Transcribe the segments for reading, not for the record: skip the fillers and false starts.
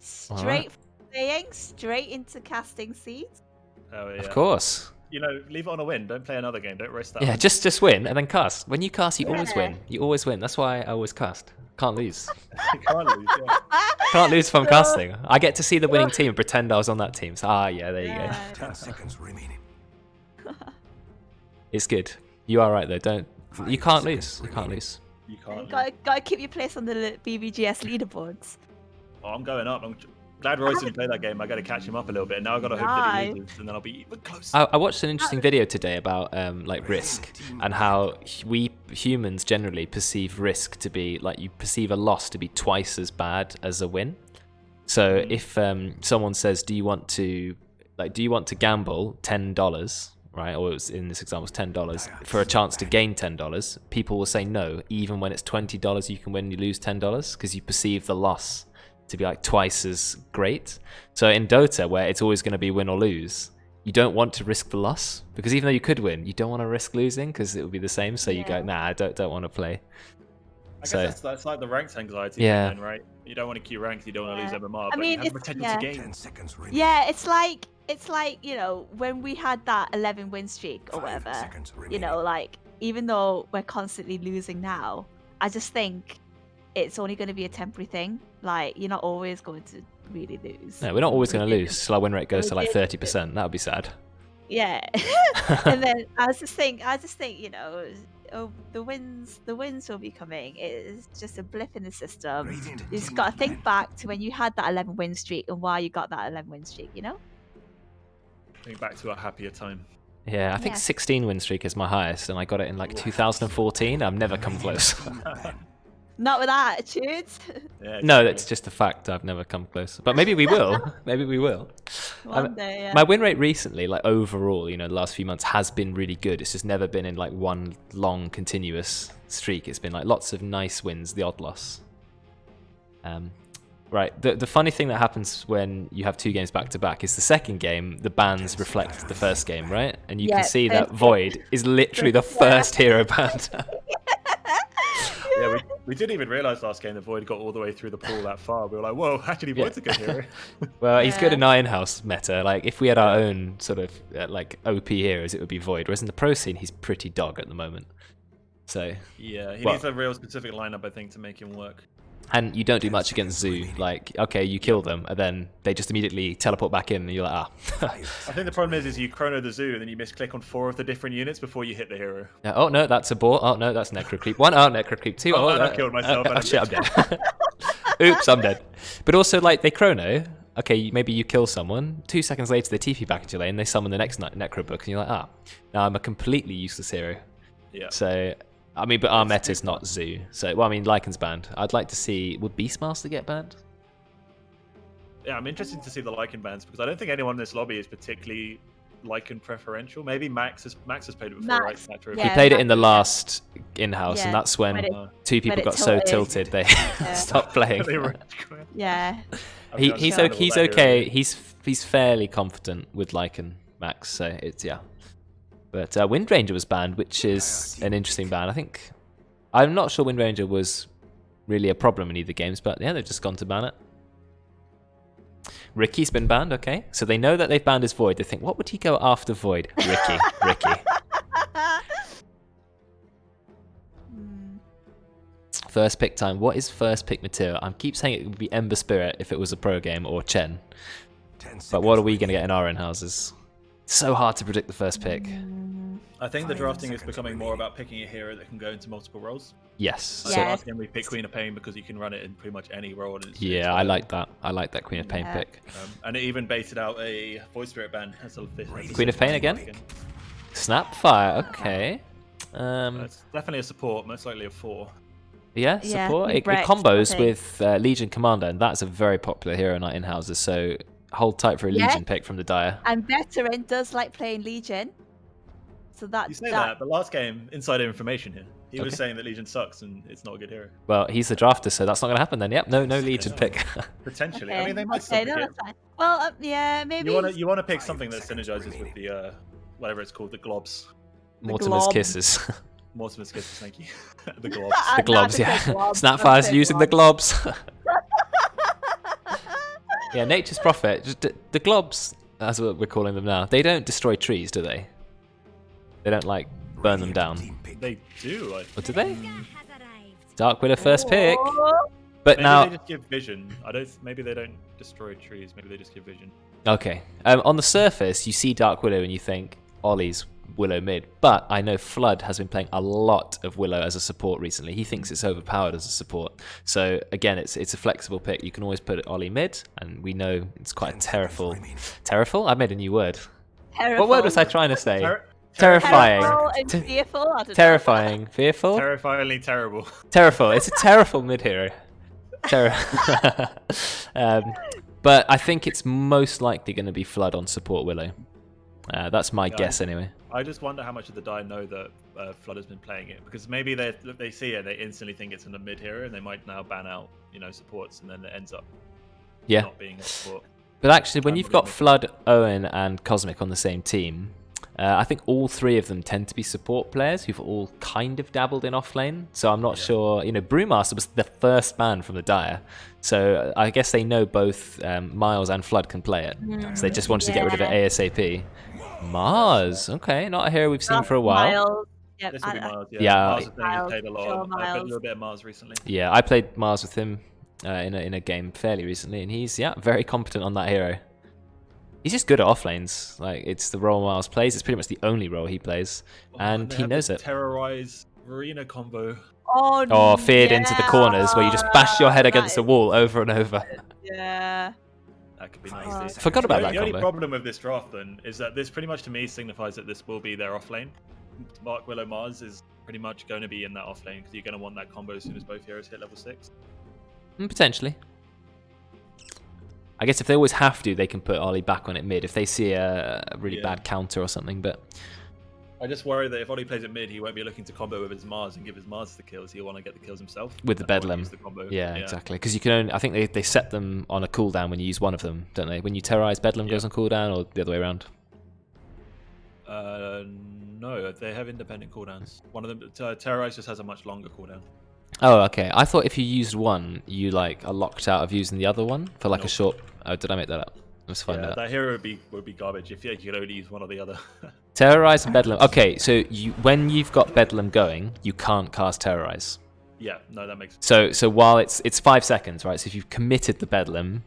Straight from playing, straight into casting seeds. Oh, yeah. Of course. You know, leave it on a win. Don't play another game. Don't risk that. Yeah, one. just win and then cast. When you cast, you always win. You always win. That's why I always cast. Can't lose. You can't lose. Yeah. Can't lose if I'm casting. I get to see the winning team and pretend I was on that team. So, yeah, there you go. 10 seconds remaining. It's good. You are right though. Don't. You can't lose. You can't lose. You can't. Gotta keep your place on the BVGS leaderboards. Oh, I'm going up. I'm glad Roidz didn't play that game. I got to catch him up a little bit. Now I got to hope that he loses, and then I'll be even closer. I watched an interesting video today about like risk and how we humans generally perceive risk to be like you perceive a loss to be twice as bad as a win. So if someone says, "Do you want to gamble $10?" Right, or it was, in this example, $10 for a chance to gain $10. People will say no, even when it's $20 you can win, you lose $10 because you perceive the loss to be like twice as great. So in Dota, where it's always going to be win or lose, you don't want to risk the loss because even though you could win, you don't want to risk losing because it would be the same. So you go, nah, I don't want to play. I guess that's like the ranked anxiety. Yeah. Thing, right? You don't want to queue ranked, you don't want to lose MMR, I mean, but you have potential to gain. 10 seconds remaining. Yeah, it's like you know when we had that 11 win streak or 5 whatever. seconds You remaining. know, like even though we're constantly losing now, I just think it's only going to be a temporary thing. Like you're not always going to really lose. No, we're not always going to lose. So our win rate goes to like 30%. That would be sad. Yeah. And then I just think you know, the wins will be coming. It's just a blip in the system. Radiant You just team got to think win. back to when you had that 11 win streak and why you got that 11 win streak. You know. Think back to a happier time. Yeah, I think 16 win streak is my highest, and I got it in like 2014. I've never come close. Not with attitudes. Yeah, No, exactly. that's just a fact. I've never come close. But maybe we will. Maybe we will. One day. Yeah. My win rate recently, like overall, you know, the last few months has been really good. It's just never been in like one long continuous streak. It's been like lots of nice wins, the odd loss. Right. The funny thing that happens when you have two games back to back is the second game, the bans reflect the first game, right? And you can see that Void is literally the first hero banned. Yeah, we didn't even realise last game that Void got all the way through the pool that far. We were like, whoa, actually Void's a good hero. Well, he's good in our in-house meta. Like, if we had our own sort of like OP heroes, it would be Void. Whereas in the pro scene, he's pretty dog at the moment. So Yeah, he needs a real specific lineup, I think, to make him work. And you don't do much against Zoo. Like, okay, you kill them, and then they just immediately teleport back in, and you're like, ah. I think the problem is you chrono the zoo, and then you misclick on 4 of the different units before you hit the hero. Oh no, that's a bot. Oh no, that's Necro Creep 1. Oh, Necro Creep 2. Oh, I killed myself. Oh, shit, I'm dead. Oops, I'm dead. But also, like, they chrono. Okay, maybe you kill someone. 2 seconds later, they TP back into your lane. They summon the next Necro book, and you're like, ah, now I'm a completely useless hero. Yeah. So, I mean, but our meta's not Zoo. So, well, I mean, Lycan's banned. I'd like to see, would Beastmaster get banned? Yeah, I'm interested to see the Lycan bans because I don't think anyone in this lobby is particularly Lycan preferential. Maybe Max has played it before, right? Yeah. He played it in the last in-house, Yeah, and that's when when two people it got so tilted tilted. they stopped playing. Yeah. He's okay. He's fairly confident with Lycan Max, so it's But Wind Ranger was banned, which is an interesting ban. I think I'm not sure Wind Ranger was really a problem in either games, but yeah, they've just gone to ban it. Ricky's been banned, okay. So they know that they've banned his Void. They think, what would he go after Void? Ricky. First pick time. What is first pick material? I keep saying it would be Ember Spirit if it was a pro game or Chen. But what are we going to get in our in-houses? It's so hard to predict the first pick. I think the drafting is becoming more about picking a hero that can go into multiple roles. Yes. Like So, last game we picked Queen of Pain because you can run it in pretty much any role. And yeah, I like that. I like that Queen of Pain pick. And it even baited out a Void Spirit ban as a Queen of Pain again? Snapfire, okay. It's definitely a support, most likely a 4. Yeah, support. It Brexx, combos with Legion Commander, and that's a very popular hero in our in-houses, so hold tight for a Legion pick from the Dire. And Veteran does like playing Legion. So that's You say that, but last game, insider information here. He was saying that Legion sucks and it's not a good hero. Well, he's the drafter, so that's not going to happen then. Yep, no Legion pick. Potentially. Okay. I mean, they might still pick no, it. that's fine. Well, yeah, maybe. You want to pick something that synergizes with the, whatever it's called, the globs. Mortimer's glob. Kisses. Mortimer's Kisses, thank you. The globs. The globs, Nah, yeah. the globs. Snapfire's using the globs. Yeah, nature's prophet. Just the globs, as we're calling them now, they don't destroy trees, do they? They don't like burn them down. They do. Or do they? Dark Widow first pick. Oh. But Maybe now, they just give vision. I don't. Maybe they don't destroy trees. Maybe they just give vision. okay. On the surface, you see Dark Widow and you think Ollie's Willow mid. But I know Flood has been playing a lot of Willow as a support recently. He thinks it's overpowered as a support. So again, it's a flexible pick. You can always put Ollie mid, and we know it's quite a terriful. Terriful? I made a new word. Terrible. What word was I trying to say? Terrifying. Terrible and fearful. I don't know. Terrifying. Fearful? Terrifyingly terrible. Terrible. It's a terrible mid hero. But I think it's most likely going to be Flood on support Willow. That's my guess anyway. I just wonder how much of the die know that Flood has been playing it, because maybe they see it, they instantly think it's a mid hero, and they might now ban out supports, and then it ends up not being a support. But actually, when you've got Flood, Owen, and Cosmic on the same team, I think all three of them tend to be support players who've all kind of dabbled in offlane. So I'm not sure. Brewmaster was the first ban from the Dire, so I guess they know both Miles and Flood can play it. So they just wanted to get rid of it ASAP. Mars, okay, not a hero we've seen for a while. Miles. Yep, This will be Mars. Yeah. Mars is saying Miles, he's played a lot. sure, I played a Miles. little bit of Mars recently. Yeah, I played Mars with him in a game fairly recently, and he's very competent on that hero. He's just good at offlanes. Like, it's the role Miles plays. It's pretty much the only role he plays, and they he have knows the it. Terrorize Arena combo. Oh, Feared into the corners where you just bash your head against the wall over and over. Yeah. That could be nice. Forgot about that The only combo. problem with this draft then is that this pretty much to me signifies that this will be their offlane. Mark Willow Mars is pretty much going to be in that offlane because you're going to want that combo as soon as both heroes hit level 6. Potentially. I guess if they always have to, they can put Ollie back on it mid if they see a really bad counter or something. But I just worry that if Ollie plays it mid, he won't be looking to combo with his Mars and give his Mars the kills. He'll want to get the kills himself. with the That's why he Bedlam. used the combo. Yeah, exactly. Because you can only, I think they set them on a cooldown when you use one of them, don't they? When you terrorize, Bedlam goes on cooldown, or the other way around? No, they have independent cooldowns. One of them, Terrorize just has a much longer cooldown. Oh, okay. I thought if you used one, you are locked out of using the other one for a short. Oh, did I make that up? Let's find out. That hero would be garbage if you could only use one or the other. Terrorize and Bedlam. Okay, so when you've got Bedlam going, you can't cast Terrorize. Yeah, no, that makes sense. So while it's 5 seconds, right? So if you've committed the Bedlam,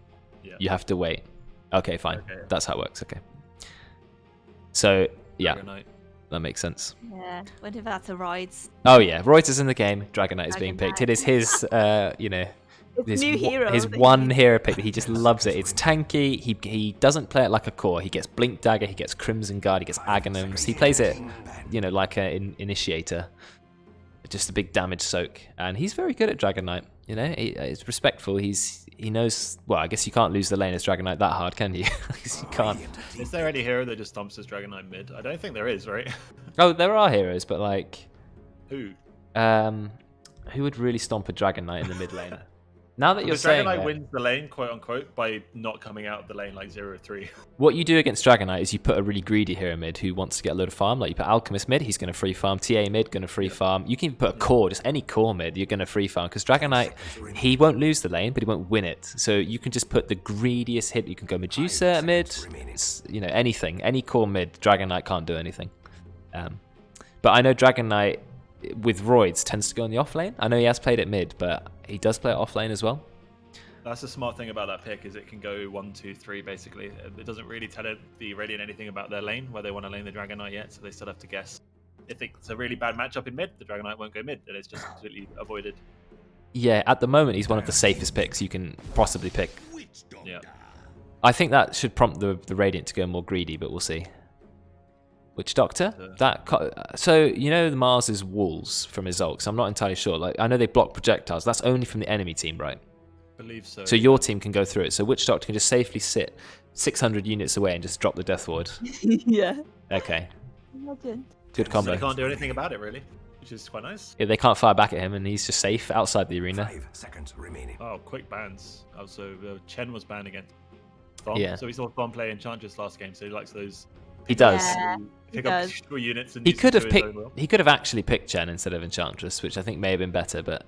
you have to wait. Okay, fine. Okay. That's how it works. Okay. So yeah, Dragonite. that makes sense. Yeah. Wonder if that's a Roidz. Oh yeah, Roidz is in the game. Dragonite is being picked. Dragonite. It is his, It's new hero. his one hero pick that he just loves it. It's tanky. He doesn't play it like a core. He gets Blink Dagger. He gets Crimson Guard. He gets Aghanims. He plays it, like an initiator, just a big damage soak. And he's very good at Dragonite. He's respectful. He knows. Well, I guess you can't lose the lane as Dragonite that hard, can you? You can't. Is there any hero that just stomps his Dragonite mid? I don't think there is, right? Oh, there are heroes, but Who? who would really stomp a Dragonite in the mid lane? Now that you're Because saying Dragonite that, wins the lane, quote unquote, by not coming out of the lane like 0-3. what you do against Dragonite is you put a really greedy hero mid who wants to get a load of farm. Like you put Alchemist mid, he's going to free farm. TA mid, going to free farm. You can even put a core, just any core mid, you're going to free farm. Because Dragonite, he won't lose the lane, but he won't win it. So you can just put the greediest hit. You can go Medusa at mid, anything. Any core mid, Dragonite can't do anything. But I know Dragonite, with Roidz, tends to go in the off lane. I know he has played it mid, but he does play it off lane as well. That's the smart thing about that pick, is it can go 1, 2, 3 basically. It doesn't really tell the Radiant anything about their lane, where they want to lane the Dragonite yet, so they still have to guess. If it's a really bad matchup in mid, the Dragonite won't go mid, and it's just completely avoided. Yeah, at the moment he's one of the safest picks you can possibly pick. Yeah. I think that should prompt the Radiant to go more greedy, but we'll see. Witch Doctor? So the Mars is walls from his ult, so I'm not entirely sure. I know they block projectiles. That's only from the enemy team, right? I believe so. So your team can go through it. So Witch Doctor can just safely sit 600 units away and just drop the Death Ward. Yeah. Okay. Imagine. Good So combo. they can't do anything about it really, which is quite nice. Yeah, they can't fire back at him, and he's just safe outside the arena. 5 seconds remaining. Oh, quick bans. Also, Chen was banned against Thom. Yeah. So we saw Thom play Enchantress last game, so he likes those. He does. Yeah, Pick he up does. extra units and He use could them have to his picked. own will. He could have actually picked Chen instead of Enchantress, which I think may have been better, but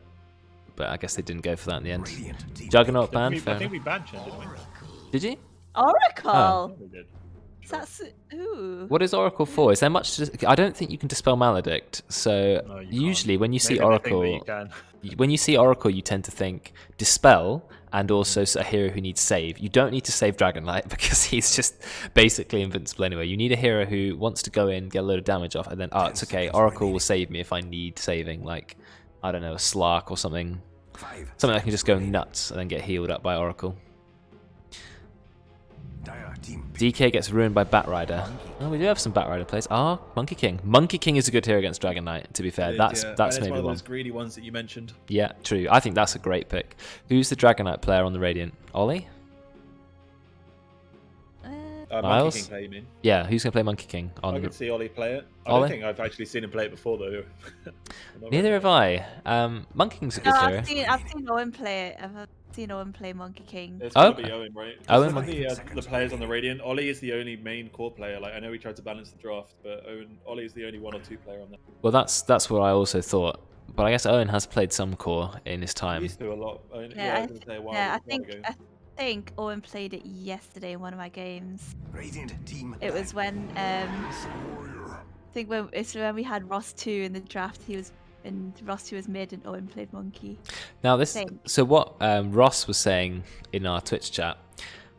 I guess they didn't go for that in the end. Radiant team. Juggernaut I ban. think we banned Chen, didn't we? Did you? Oracle. Oh. Probably did. So that's ooh. What is Oracle for? Is there much? I don't think you can dispel Maledict. So No, you usually can't. when you see Maybe they think that Oracle, you can. when you see Oracle, you tend to think dispel and also a hero who needs save. You don't need to save Dragonlight because he's just basically invincible anyway. You need a hero who wants to go in, get a load of damage off, and then it's okay. Oracle will save me if I need saving, like I don't know, a Slark or something. Something that can just go nuts and then get healed up by Oracle. DK gets ruined by Batrider. Oh, we do have some Batrider plays. Monkey King. Monkey King is a good hero against Dragon Knight, to be fair. That's maybe one of one. those greedy ones that you mentioned. Yeah, true. I think that's a great pick. Who's the Dragon Knight player on the Radiant? Oli? Monkey Miles? King play, you mean? Yeah, who's going to play Monkey King? I could see Oli play it. I Oli? don't think I've actually seen him play it before, though. Neither have I. Monkey King's a good No, hero. I've seen Owen play it. I've seen Owen play Monkey King. It's Oh. gotta be Owen, right? Owen? Some of the players on the Radiant, Oli is the only main core player. Like I know he tried to balance the draft, but Oli is the only 1 or 2 player on there. Well, that's what I also thought. But I guess Owen has played some core in his He time. used to a lot. I was gonna say a while I ago. think Owen played it yesterday in one of my games. Radiant team. It was when I think it's when we had Ross 2 in the draft. Ross 2 was mid and Owen played Monkey. Now Think. so what Ross was saying in our Twitch chat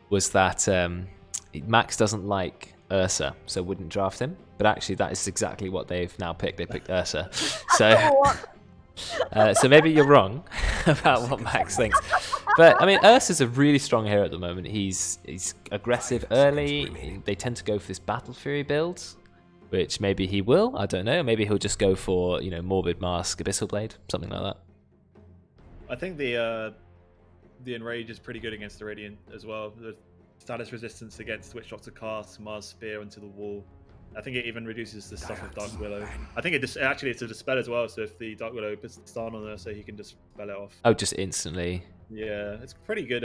was that Max doesn't like Ursa, so wouldn't draft him. But actually, that is exactly what they've now picked. They picked Ursa. So, so maybe you're wrong about what Max thinks. But I mean, Ursa's a really strong hero at the moment. He's aggressive early. They tend to go for this Battle Fury build, which maybe he will. I don't know. Maybe he'll just go for Morbid Mask, Abyssal Blade, something like that. I think the Enrage is pretty good against the Radiant as well. The status resistance against Witch Doctor cast, Mars Spear into the wall. I think it even reduces the stuff of Dark Willow. I think it's a dispel as well. So if the Dark Willow puts the stun on her, so he can just dispel it off. Oh, just instantly. Yeah, it's pretty good.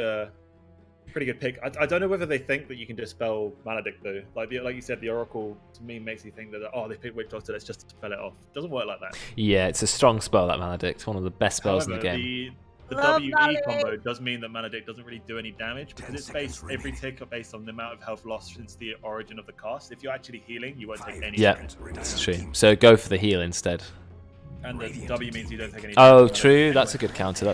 Pretty good pick. I don't know whether they think that you can dispel Maledict though. Like you said, the Oracle to me makes you think that they picked Witch Doctor. Let's just dispel it off. It doesn't work like that. Yeah, it's a strong spell, that Maledict. One of the best spells in the game. The Love WE Maledict. combo does mean that Maledict doesn't really do any damage because it's based every tick based on the amount of health lost since the origin of the cast. If you're actually healing, you won't take any damage. That's true. So go for the heal instead. And the W means you don't take any Oh, damage. true. That's a good counter.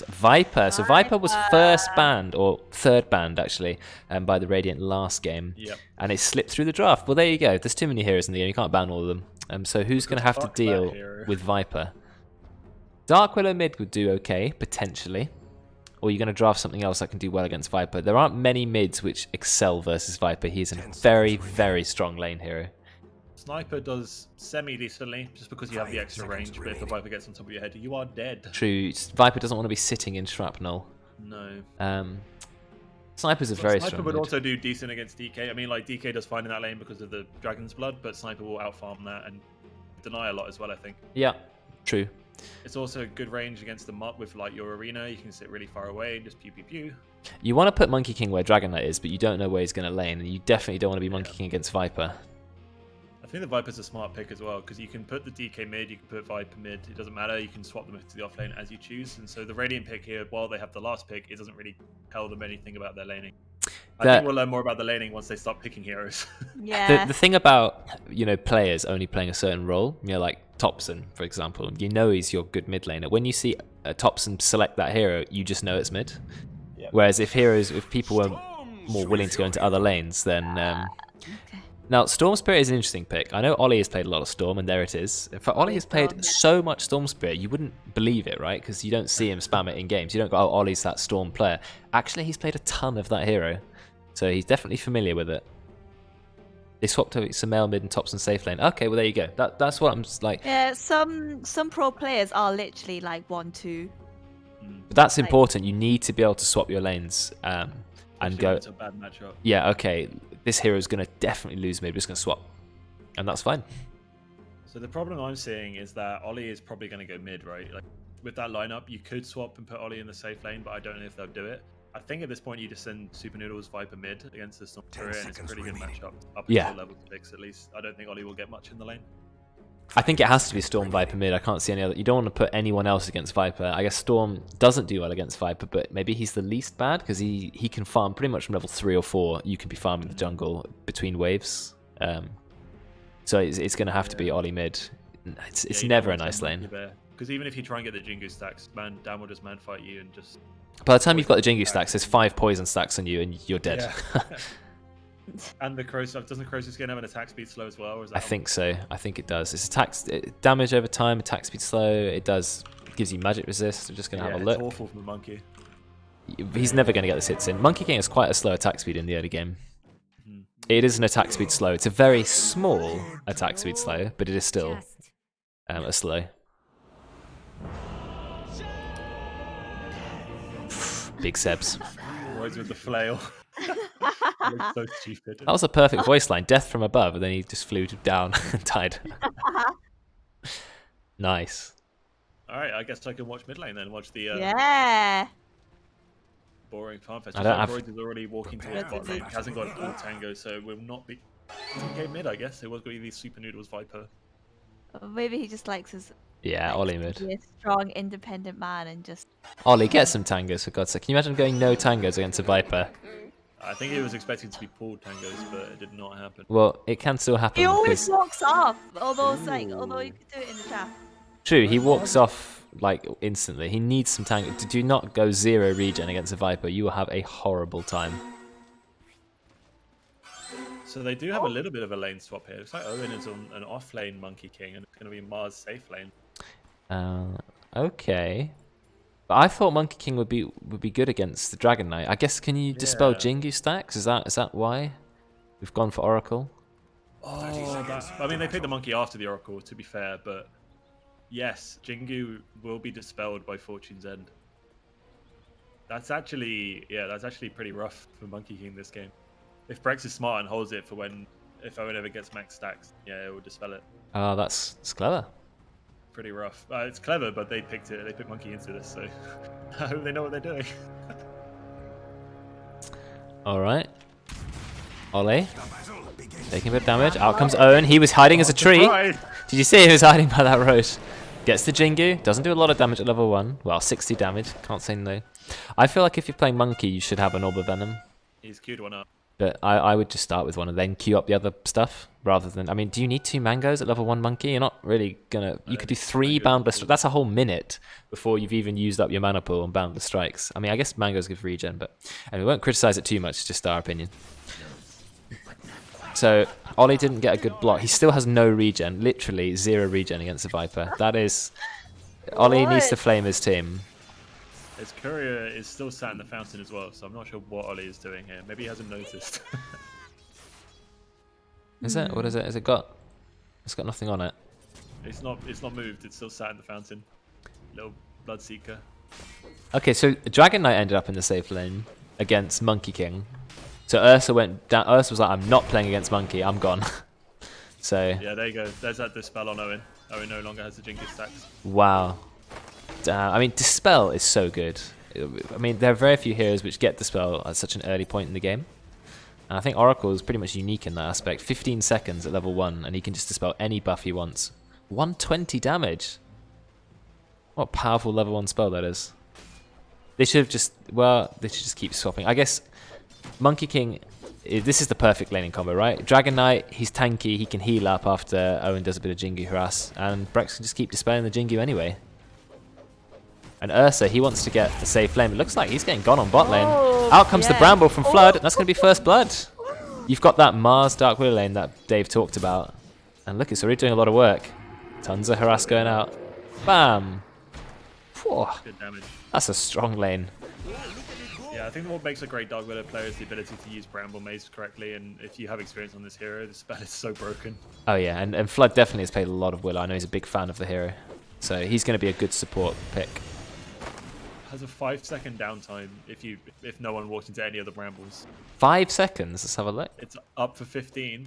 Viper. So Viper was first banned, or third banned actually, by the Radiant last game. Yep. And it slipped through the draft. Well, there you go. There's too many heroes in the game. You can't ban all of them. So who's going to have to Fuck that deal hero. with Viper? Dark Willow mid would do okay, potentially. Or you're going to draft something else that can do well against Viper. There aren't many mids which excel versus Viper. He's a very, very strong lane hero. Sniper does semi-decently, just because you have the extra range, but if the Viper gets on top of your head, you are dead. True. Viper doesn't want to be sitting in shrapnel. No. Sniper's a very Sniper strong would mid. also do decent against DK. I mean, like, DK does fine in that lane because of the Dragon's Blood, but Sniper will outfarm that and deny a lot as well, I think. Yeah, true. It's also good range against the MUP with, like, your arena. You can sit really far away and just pew pew pew. You want to put Monkey King where Dragon Knight is, but you don't know where he's going to lane, and you definitely don't want to be Monkey King against Viper. I think the Viper's a smart pick as well, because you can put the DK mid, you can put Viper mid, it doesn't matter, you can swap them to the offlane as you choose, and so the Radiant pick here, while they have the last pick, it doesn't really tell them anything about their laning. I think we'll learn more about the laning once they start picking heroes. Yeah. The thing about, players only playing a certain role, like Thompson, for example, he's your good mid laner. When you see Thompson select that hero, you just know it's mid. Yep. Whereas if people were more willing to go into other lanes, then... Okay. Now, Storm Spirit is an interesting pick. I know Oli has played a lot of Storm, and there it is. In fact, Oli has played so much Storm Spirit, you wouldn't believe it, right? Because you don't see him spam it in games. You don't go, oh, Oli's that Storm player. Actually, he's played a ton of that hero, so he's definitely familiar with it. They swapped over Sumail mid and Thompson safe lane. Okay, well, there you go. That's what I'm like. Yeah, some pro players are literally like 1-2. But that's important. You need to be able to swap your lanes and go. It's a bad matchup. Yeah, okay. This hero is going to definitely lose mid. We're just going to swap, and that's fine. So the problem I'm seeing is that Oli is probably going to go mid, right? Like with that lineup, you could swap and put Oli in the safe lane, but I don't know if they'll do it. I think at this point you just send SupahNoodlz Viper mid against the Storm Spirit, and it's a pretty good matchup up until level 6 at least. I don't think Oli will get much in the lane. I think it has to be Storm Viper mid. I can't see any other. You don't want to put anyone else against Viper. I guess Storm doesn't do well against Viper, but maybe he's the least bad because he can farm pretty much from level 3 or 4. You can be farming the jungle between waves. So it's going to have to be Oli mid. It's never a nice lane. Because even if you try and get the Jingu stacks, Dan will just man fight you and just... By the time you've got the Jingu stacks, there's 5 poison stacks on you and you're dead. Yeah. And the Crosus, doesn't Crosus have an attack speed slow as well? Or is that I think so. I think it does. It's damage over time, attack speed slow. It gives you magic resist. We're just going to have a look. It's awful from the monkey. He's never going to get this hits in. Monkey King has quite a slow attack speed in the early game. It is an attack speed slow. It's a very small attack speed slow, but it is still a slow. Big Sebs. Roidz with the flail. Looks so stupid. That was a perfect voice line. Death from above, and then he just flew down and died. Nice. Alright, I guess I can watch mid lane then. Watch the boring farm fest. Roidz is already walking towards bot lane. He hasn't got a full tango, so will not be game mid, I guess. It was going to be SupahNoodlz Viper. Or maybe he just likes his... Yeah, Oli mid. Be a strong, independent man and just... Oli, get some tangos, for God's sake. Can you imagine going no tangos against a Viper? I think he was expecting to be pulled tangos, but it did not happen. Well, it can still happen. He always walks off, although you could do it in the chat. True, he walks off like instantly. He needs some tango. Do not go 0 regen against a Viper. You will have a horrible time. So they do have a little bit of a lane swap here. Looks like Owen is on an off lane Monkey King, and it's going to be Mars safe lane. Okay. But I thought Monkey King would be good against the Dragon Knight. I guess can you dispel Jingu stacks? Is that why we've gone for Oracle? Oh, I mean they picked the monkey after the Oracle, to be fair, but yes, Jingu will be dispelled by Fortune's End. That's actually pretty rough for Monkey King this game. If Brexx is smart and holds it for if Owen ever gets max stacks, yeah, it will dispel it. Oh, that's clever. Pretty rough. It's clever, but they picked it. They picked Monkey into this, so I hope they know what they're doing. All right. Oli, taking a bit of damage. Out comes Owen. He was hiding as a tree. Did you see he was hiding by that road? Gets the Jingu. Doesn't do a lot of damage at level 1. Well, 60 damage. Can't say no. I feel like if you're playing Monkey, you should have an Orb of Venom. He's queued one up. But I would just start with one and then queue up the other stuff rather than... I mean, do you need 2 mangoes at level 1 Monkey? You're not really going to... You could do 3 Boundless... That's a whole minute before you've even used up your mana pool on Boundless Strikes. I mean, I guess mangoes give regen, but... And we won't criticize it too much, it's just our opinion. So, Oli didn't get a good block. He still has no regen. Literally 0 regen against the Viper. That is... Oli needs to flame his team. His courier is still sat in the fountain as well, so I'm not sure what Oli is doing here. Maybe he hasn't noticed. Is it? What is it? Has it got? It's got nothing on it. It's not moved. It's still sat in the fountain. Little Bloodseeker. Okay, so Dragon Knight ended up in the safe lane against Monkey King. So Ursa went down. Ursa was like, "I'm not playing against Monkey. I'm gone." So yeah, there you go. There's that dispel on Owen. Owen no longer has the Jinky stacks. Wow. I mean, Dispel is so good. I mean, there are very few heroes which get Dispel at such an early point in the game. And I think Oracle is pretty much unique in that aspect. 15 seconds at level 1, and he can just dispel any buff he wants. 120 damage. What a powerful level 1 spell that is. They should have just... Well, they should just keep swapping. I guess Monkey King... This is the perfect laning combo, right? Dragon Knight, he's tanky. He can heal up after Owen does a bit of Jingu harass. And Brexx can just keep dispelling the Jingu anyway. And Ursa, he wants to get the safe lane. It looks like he's getting gone on bot lane. Out comes the Bramble from Flood. That's going to be first blood. You've got that Mars Dark Willow lane that Dave talked about. And look, it's already doing a lot of work. Tons of harass going out. Bam. Whew. Good damage. That's a strong lane. Yeah, I think what makes a great Dark Willow player is the ability to use Bramble Maze correctly. And if you have experience on this hero, the spell is so broken. Oh yeah, and Flood definitely has played a lot of Willow. I know he's a big fan of the hero. So he's going to be a good support pick. Has a 5-second downtime if no one walks into any of the brambles. 5 seconds. Let's have a look. It's up for 15.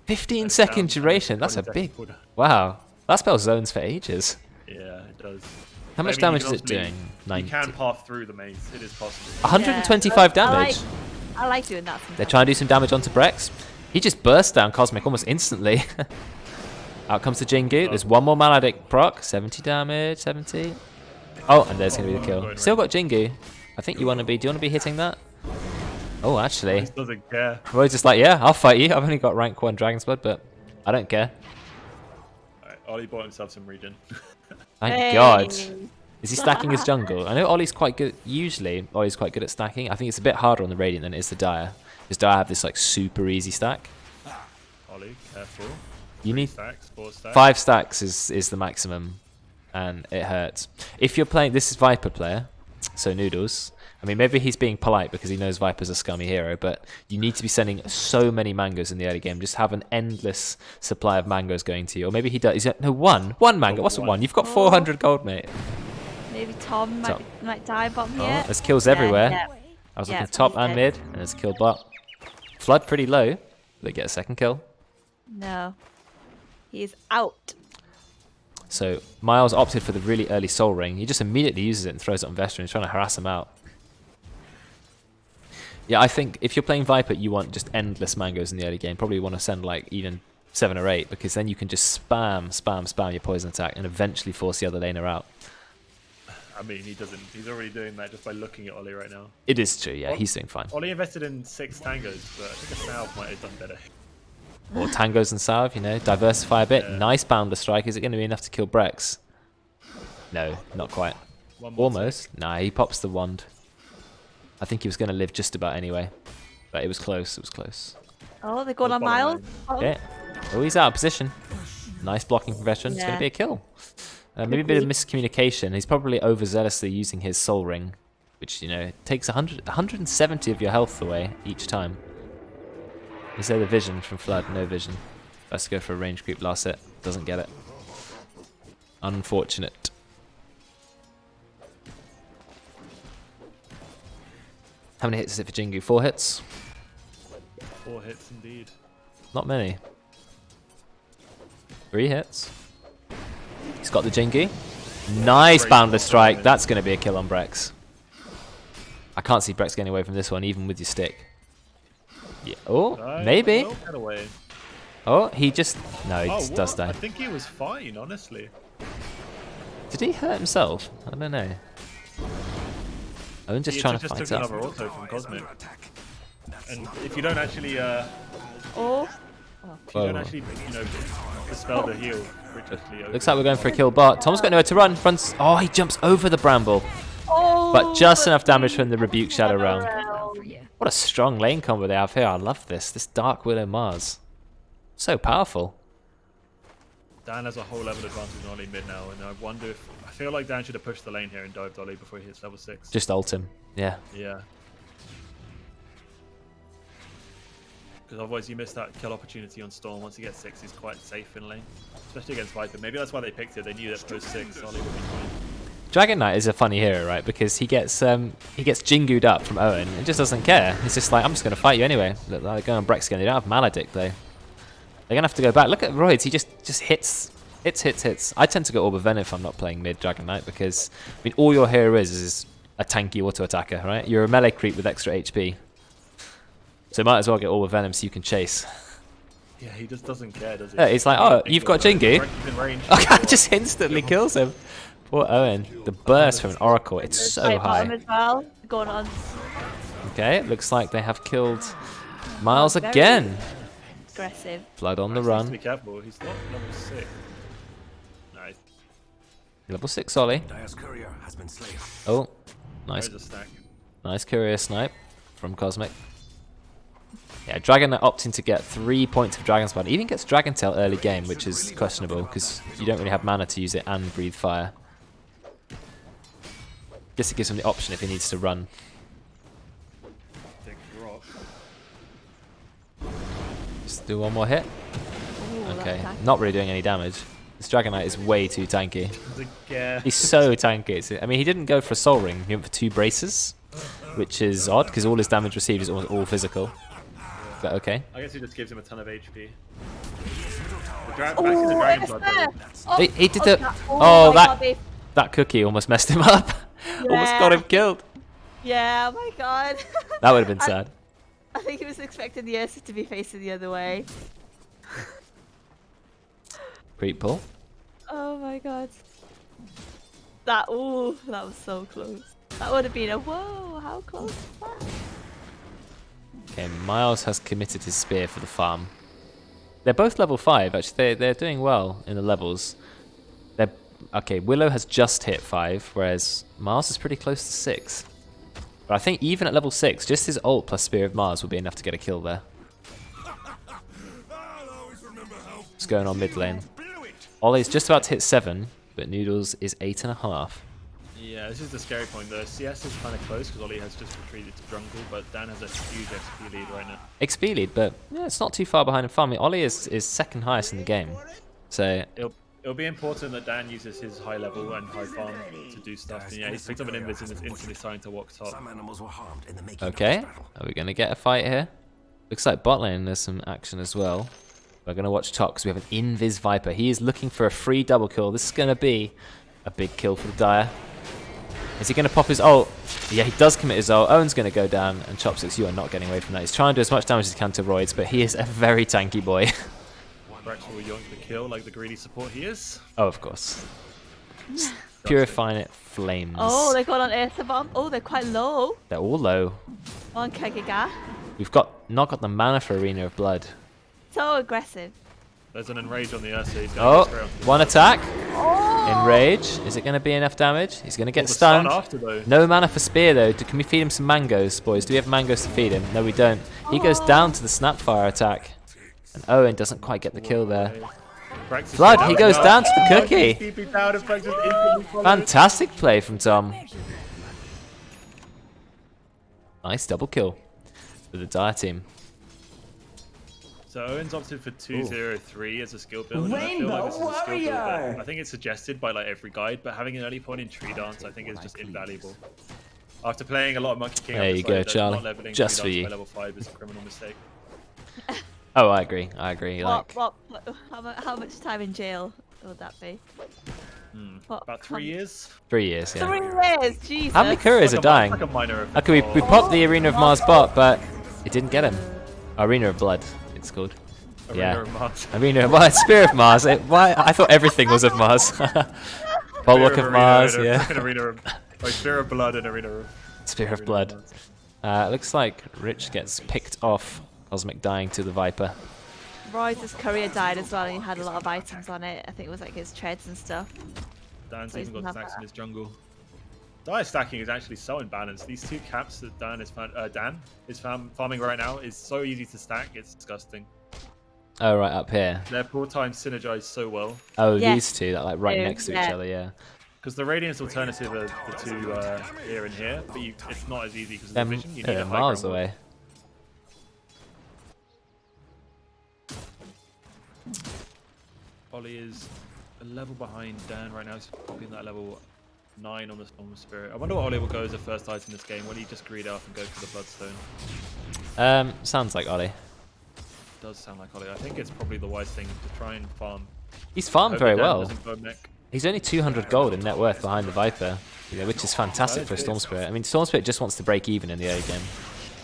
15-second duration. That's a big. Wow. That spell zones for ages. Yeah, it does. How much damage is it doing? 90. You can path through the maze. It is possible. 125 damage. I like doing that. They're trying to do some damage onto Brexx. He just burst down Cosmic almost instantly. Out comes the Jingu. There's one more Maledict proc. 70 damage. 70. Oh, and there's going to be the kill. Still got Jingu. I think you want to be... Do you want to be hitting that? Oh, actually. He doesn't care. Roidz just like, yeah, I'll fight you. I've only got rank 1 Dragon's Blood, but I don't care. Alright, Oli bought himself some regen. Thank God. Is he stacking his jungle? I know Ollie's quite good. Usually, Ollie's quite good at stacking. I think it's a bit harder on the Radiant than it is the Dire. Because Dire have this like super easy stack. Oli, careful. You need 4 stacks. 5 stacks is the maximum, and it hurts. If you're playing, this is Viper player, so Noodles. I mean, maybe he's being polite because he knows Viper's a scummy hero, but you need to be sending so many mangoes in the early game. Just have an endless supply of mangoes going to you. Or maybe he does. No, one mango. What's one? You've got 400 gold, mate. Maybe Tom might die bottom Oh, here. there's kills everywhere. Yeah. I was Yeah, looking top he's and dead. mid, and there's a kill bot. Flood pretty low. They get a second kill. No. He's out. So Miles opted for the really early Soul Ring. He just immediately uses it and throws it on Vester and he's trying to harass him out. Yeah, I think if you're playing Viper, you want just endless mangoes in the early game. Probably want to send like even 7 or 8 because then you can just spam your poison attack and eventually force the other laner out. I mean, he doesn't. He's already doing that just by looking at Oli right now. It is true, yeah, he's doing fine. Oli invested in 6 tangos, but I think a Salve might have done better. Or tangos and salve, you know, diversify a bit. Yeah. Nice Boundless Strike. Is it going to be enough to kill Brexx? No, not quite. One more Almost. Nah, he pops the wand. I think he was going to live just about anyway. But it was close, it was close. Oh, they're going on bottom Miles. lane. Oh. Okay. Oh, he's out of position. Nice blocking from Veteran. It's going Yeah. to be a kill. Maybe a bit of miscommunication. He's probably overzealously using his Soul Ring, which, you know, takes 170 of your health away each time. Is there the vision from Flood? No vision. Let's go for a range creep last hit. Doesn't get it. Unfortunate. How many hits is it for Jingu? 4 hits? 4 hits indeed. Not many. 3 hits. He's got the Jingu. Nice Great Boundless Strike. performance. That's going to be a kill on Brexx. I can't see Brexx getting away from this one, even with your stick. Yeah. Oh, maybe. Well, get away. Oh, he just... No, he Oh, just does what? die. I think he was fine, honestly. Did he hurt himself? I don't know. Owen just He trying to just fight took up. another auto from Cosmic. And if you don't actually, Oh. if you don't Whoa. actually, you know, dispel the heal, which actually Looks like we're going for a kill bot. Tom's got nowhere to run. Runs. Oh, he jumps over the bramble. Oh, But just enough damage from the Rebuke Shadow realm. realm. What a strong lane combo they have here. I love this. This Dark Widow Mars. So powerful. Dan has a whole level advantage on Oli mid now, and I wonder if I feel like Dan should have pushed the lane here and dived Oli before he hits level 6. Just ult him. Yeah. Yeah. Because otherwise you miss that kill opportunity on Storm. Once he gets 6, he's quite safe in lane. Especially against Viper. Maybe that's why they picked it. They knew that post 6, Oli would be fine. Dragon Knight is a funny hero, right? Because he gets Jingu'd up from Owen and just doesn't care. He's just like, I'm just going to fight you anyway. Look, they're going on Brexx again. They don't have Maledict, though. They're going to have to go back. Look at Roidz. He just hits. I tend to go Orb of Venom if I'm not playing mid Dragon Knight because, I mean, all your hero is a tanky auto-attacker, right? You're a melee creep with extra HP. So might as well get Orb of Venom so you can chase. Yeah, he just doesn't care, does he? Yeah, he's like, oh, you've got Jingu? He's in range. Okay, just instantly kills him. Poor Owen. The burst from an Oracle. It's so Right, bottom high. as well. Going on. Okay, it looks like they have killed Miles Very again. Aggressive. Flood on the Be run. careful. He's not level 6. Nice. Level 6 Ollie. Dire's courier has been slain. Oh, nice. There's a stack. Nice courier snipe from Cosmic. Yeah, Dragon opting to get 3 points of Dragon's Blood. Even gets Dragon Tail early game, which is questionable because you don't really have mana to use it and breathe fire. Guess it gives him the option if he needs to run. Take rock. Just do one more hit. Ooh, that Okay, attack. not really doing any damage. This Dragon Knight is way too tanky. Yeah. He's so tanky. I mean, he didn't go for a Soul Ring. He went for 2 braces, which is odd because all his damage received is almost all physical. But okay. I guess he just gives him a ton of HP. The back Oh, in the Dragon it's Blood there. though. Oh, He did the... that- Oh, my God, that cookie almost messed him up. Almost Yeah. got him killed. Yeah, oh my God. That would have been sad. I think he was expecting the Ursa to be facing the other way. Creep pull. Oh my god. That was so close. That would have been a whoa, how close is that? Okay, Miles has committed his spear for the farm. They're both level 5, actually. They're doing well in the levels. Okay, Willow has just hit 5, whereas Miles is pretty close to 6. But I think even at level 6, just his ult plus Spear of Mars will be enough to get a kill there. What's going on mid lane? Ollie's just about to hit 7, but Noodles is 8.5. Yeah, this is the scary point. The CS is kind of close because Oli has just retreated to jungle, but Dan has a huge XP lead right now. XP lead, but yeah, it's not too far behind him farming. Ollie is second highest in the game. So It'll be important that Dan uses his high level and high farm to do stuff. And yeah, he's picked up an invis and is instantly starting to walk top. Some animals were harmed in the making okay, of this battle. are we going to get a fight here? Looks like bot lane there's some action as well. We're going to watch top because we have an Invis Viper. He is looking for a free double kill. This is going to be a big kill for the Dire. Is he going to pop his ult? Yeah, he does commit his ult. Owen's going to go down, and Chopsticks, you are not getting away from that. He's trying to do as much damage as he can to Roidz, but he is a very tanky boy. Brexx will yoink the kill like the greedy support he is. Oh, of course. Purifying it flames. Oh, they're going on Aether Bomb. Oh, they're quite low. They're all low. On Kegiga. We've not got the mana for Arena of Blood. So aggressive. There's an enrage on the Ursa. He's Oh, going straight onto the one attack. Oh! Enrage. Is it going to be enough damage? He's going to get the stun stunned. after, though. No mana for spear though. Can we feed him some mangoes, boys? Do we have mangoes to feed him? No, we don't. He goes down to the Snapfire attack. And Owen doesn't quite get the kill there. Brexx is Flood, down he and goes down. down to the Oh, cookie. he's deep down and Brexx is instantly followed. Fantastic play from Tom. Nice double kill for the Dire team. So Owen's opted for 203 as a skill build, and I feel like this is a skill build that I think it's suggested by like every guide, but having an early point in Tree Dance I think is just invaluable. After playing a lot of Monkey King, There I've you go, decided that Charlie. not leveling Just Tree for Dance you. by level 5 is a criminal mistake. Oh, I agree. I agree. Like, How much time in jail would that be? What, About 3 years. 3 years, yeah. 3 years, Jesus. How many couriers are dying? Like a minor Okay, we popped the Arena of Mars bot, but it didn't get him. Arena of Blood, it's called. Arena of Mars. Arena of Mars. Spear of Mars. Why? I thought everything was of Mars. Bulwark of Mars, yeah. Spear of Blood and Arena of... Spear of Blood. Looks like Rich gets picked off. Cosmic dying to the Viper. Roy's courier died as well, and he had a lot of items on it. I think it was like his treads and stuff. Dan's So he's even got not stacks in bad. his jungle. Dire stacking is actually so imbalanced. These 2 caps that Dan is farming right now is so easy to stack, it's disgusting. Oh, right up here. Their pull times synergize so well. Oh, Yeah. these two, that like right Yeah, next to each yeah. other, yeah. Because the Radiance alternative are the 2 here and here, but it's not as easy because of the Them vision. You need they're a high miles ground wall. away. Oli is a level behind Dan right now. He's popping that level 9 on the Storm Spirit. I wonder what Oli will go as a first item in this game. Will he just greed up and go for the Bloodstone? Sounds like Ollie. Does sound like Oli. I think it's probably the wise thing to try and farm. He's farmed Hope very that Dan well. doesn't go mech. He's only 200 gold in net worth behind the Viper, which is fantastic for a Storm Spirit. I mean, Storm Spirit just wants to break even in the early game.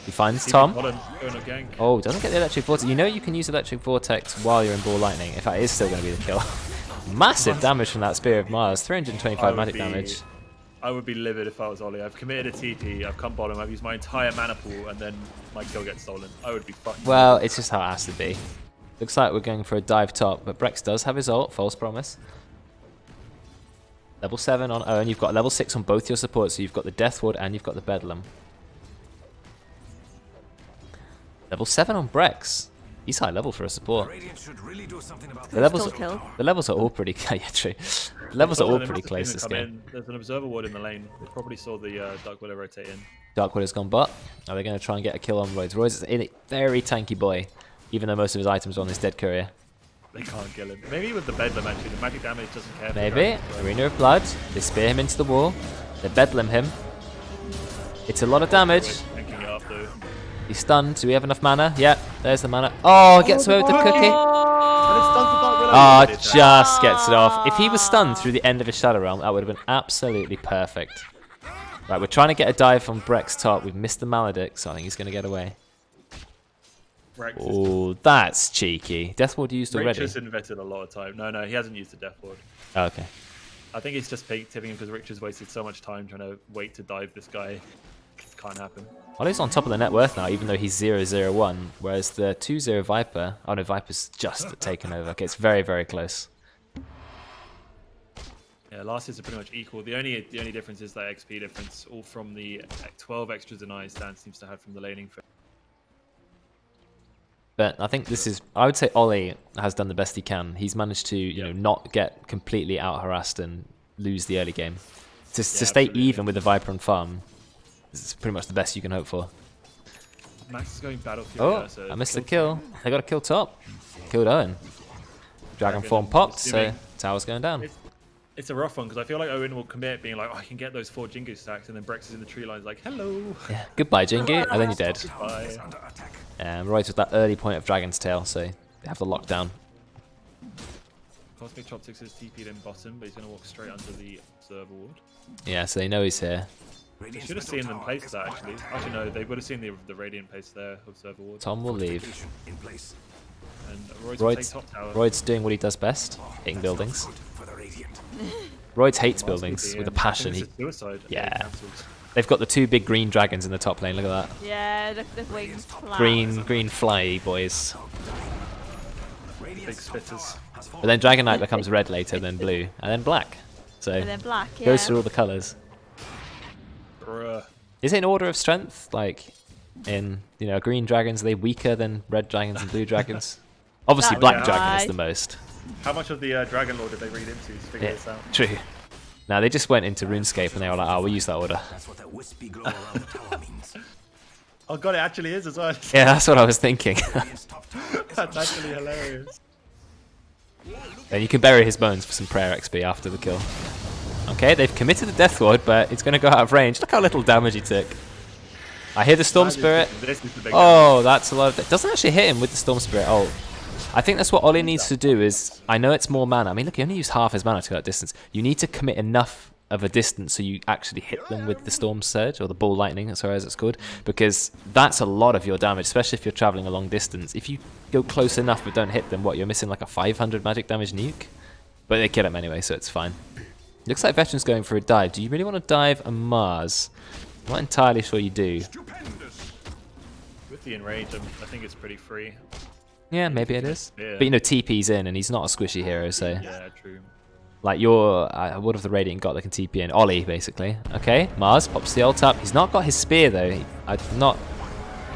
He finds Tom. Holland going to gank. Oh, doesn't get the Electric Vortex. You know you can use Electric Vortex while you're in Ball Lightning. In fact, it is still going to be the kill. Massive damage from that Spear of Mars. 325 magic damage. I would be livid if I was Oli. I've committed a TP, I've come bottom, I've used my entire mana pool, and then my kill gets stolen. I would be fucking Well, livid. it's just how it has to be. Looks like we're going for a dive top, but Brexx does have his ult. False promise. Level 7 on Owen. You've got level 6 on both your supports, so you've got the Death Ward and you've got the Bedlam. Level 7 on Brexx. He's high level for a support. Radiant should really do something about The levels, Still kill. the levels are all pretty. Yeah, true. The levels are all pretty close this Come game. in. There's an observer ward in the lane. They probably saw the Dark Willow rotate in. Darkwood has gone bot. Are they going to try and get a kill on Roidz? Roidz is a very tanky boy, even though most of his items are on his dead courier. They can't kill him. Maybe with the Bedlam actually, the magic damage doesn't care. for Maybe. Dragon Throw. Arena of Blood. They spear him into the wall. They bedlam him. It's a lot of damage. Tanking it up though. He's stunned. Do we have enough mana? Yeah, there's the mana. Oh, gets away with the cookie. Oh, just gets it off. If he was stunned through the end of his Shadow Realm, that would have been absolutely perfect. Right, we're trying to get a dive from Brexx top. We've missed the Maledict, so I think he's going to get away. Brexx is Oh, that's cheeky. Death Ward used Rich already. has invested a lot of time. No, he hasn't used the Death Ward. Oh, okay. I think he's just tipping him because Rich has wasted so much time trying to wait to dive this guy. Can't happen. Ollie's on top of the net worth now, even though he's 0-0-1, whereas the 2-0 Viper... Oh no, Viper's just taken over. Okay, it's very, very close. Yeah, last years are pretty much equal. The only difference is that XP difference, all from the 12 extra denies Dan seems to have from the laning. But I think this is... I would say Ollie has done the best he can. He's managed to, you know, not get completely out-harassed and lose the early game. To stay absolutely. even with the Viper and farm is pretty much the best you can hope for. Max is going Battlefield. Oh, there, so I missed the kill. They got a kill top. Killed Owen. Dragon form popped, so tower's going down. It's a rough one because I feel like Owen will commit being like, oh, I can get those 4 Jingu stacks, and then Brexx is in the tree line like, hello. Yeah. Goodbye, Jingu, and then you're dead. Bye. Roidz with that early point of Dragon's Tail, so they have the lockdown. CosmicChopsticks is TP'd in bottom, but he's going to walk straight under the Observer Ward. Yeah, so they know he's here. They should have seen them place that, actually. Actually, no, they would have seen the Radiant place there, Observer Ward. Tom will leave. And Roidz will take Roidz, top tower. Roidz doing what he does best, hitting buildings. Roidz hates buildings with a passion. It's a suicide. Yeah. Cancelled. They've got the 2 big green dragons in the top lane, look at that. Yeah, look at the wings fly. Green fly boys. Big spitters. But then Dragon Knight becomes red later, then blue, and then black. So And then black, yeah. goes through all the colours. Bruh. Is it an order of strength? Like in, you know, green dragons, are they weaker than red dragons and blue dragons? Obviously That's black dragon right. is the most. How much of the Dragon Lord did they read into to figure Yeah, this out? true. Now they just went into RuneScape and they were like, oh, we'll use that order. That's what that wispy glow around the tower means. Oh god, it actually is as well. Yeah, that's what I was thinking. Radiant's top tower is That's actually hilarious. Then you can bury his bones for some prayer XP after the kill. Okay, they've committed the Death Ward, but it's going to go out of range. Look how little damage he took. I hear the Storm Spirit. This is the big Oh, that's a lot of... It doesn't actually hit him with the Storm Spirit ult. I think that's what Oli needs to do is... I know it's more mana. I mean, look, he only used half his mana to that distance. You need to commit enough of a distance so you actually hit them with the Storm Surge, or the Ball Lightning, as far as it's called, because that's a lot of your damage, especially if you're traveling a long distance. If you go close enough but don't hit them, what, you're missing like a 500 magic damage nuke? But they kill him anyway, so it's fine. Looks like Veteran's going for a dive. Do you really want to dive a Mars? I'm not entirely sure you do. With the enrage, I think it's pretty free. Yeah, maybe it is. Yeah. But you know, TP's in, and he's not a squishy hero, so... Yeah, true. Like your... what have the Radiant got that can TP in? Oli, basically. Okay, Mars pops the ult up. He's not got his spear, though. I'm not...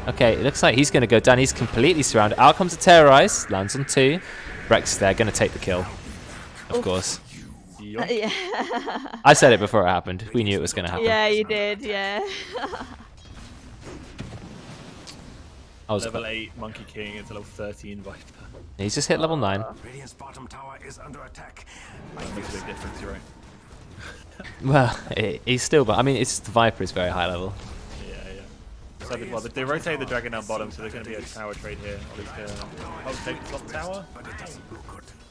Okay, it looks like he's going to go down. He's completely surrounded. Out comes the Terrorize. Lands on 2. Brexx is there, going to take the kill. Of course. Yup. Yeah. I said it before it happened. We knew it was going to happen. Yeah, you did, yeah. I was Level 8 Monkey King into level 13 Viper. He's just hit level 9. Radiant's bottom tower is under attack. That makes a big difference, you're right. Well, he's still... But I mean, it's the Viper is very high level. Yeah, yeah. So, well, they rotate the dragon down bottom, so there's going to be a tower trade here. Ollie's going to take the top tower.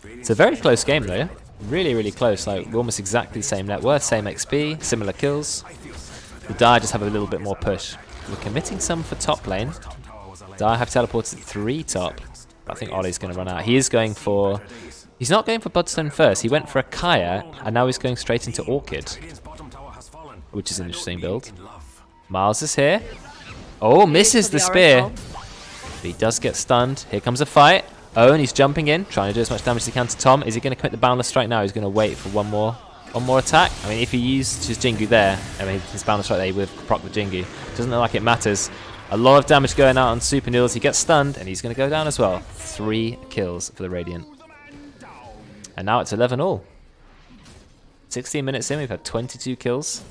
It's a very close game, though. Really, really close. Like, we're almost exactly the same net worth, same XP, similar kills. The Dire just have a little bit more push. We're committing some for top lane. Dire have teleported 3 top. I think Ollie's going to run out. He is going for... He's not going for Budstone first. He went for a Kaya, and now he's going straight into Orchid, which is an interesting build. Miles is here. Oh, misses the spear. But he does get stunned. Here comes a fight. Owen, he's jumping in, trying to do as much damage as he can to Tom. Is he going to commit the Boundless Strike now? He's going to wait for one more attack. I mean, if he used his Jingu there, I mean, his Boundless Strike there, he would have proc the Jingu. Doesn't look like it matters. A lot of damage going out on SupahNoodlz. He gets stunned, and he's going to go down as well. 3 kills for the Radiant. And now it's 11 all. 16 minutes in, we've had 22 kills.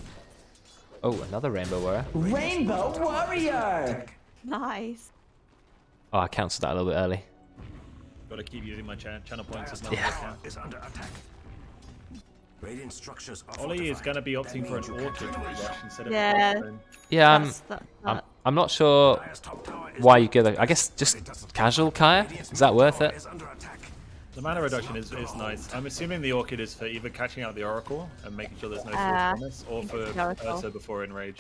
Oh, another Rainbow Warrior. Rainbow Warrior! Nice. Oh, I cancelled that a little bit early. Got to keep using my channel points as much as I can. Is under attack. Radiant structures are Ollie is fortified. going to be opting for an Orchid rush instead of Yeah. a Budstone. Yeah, That's I'm not sure Dire's top tower is why you go there. I guess just casual Kaya? Is that worth it? is under attack. The mana reduction is nice. I'm assuming the Orchid is for either catching out the Oracle and making sure there's no promise, or for Ursa before Enrage.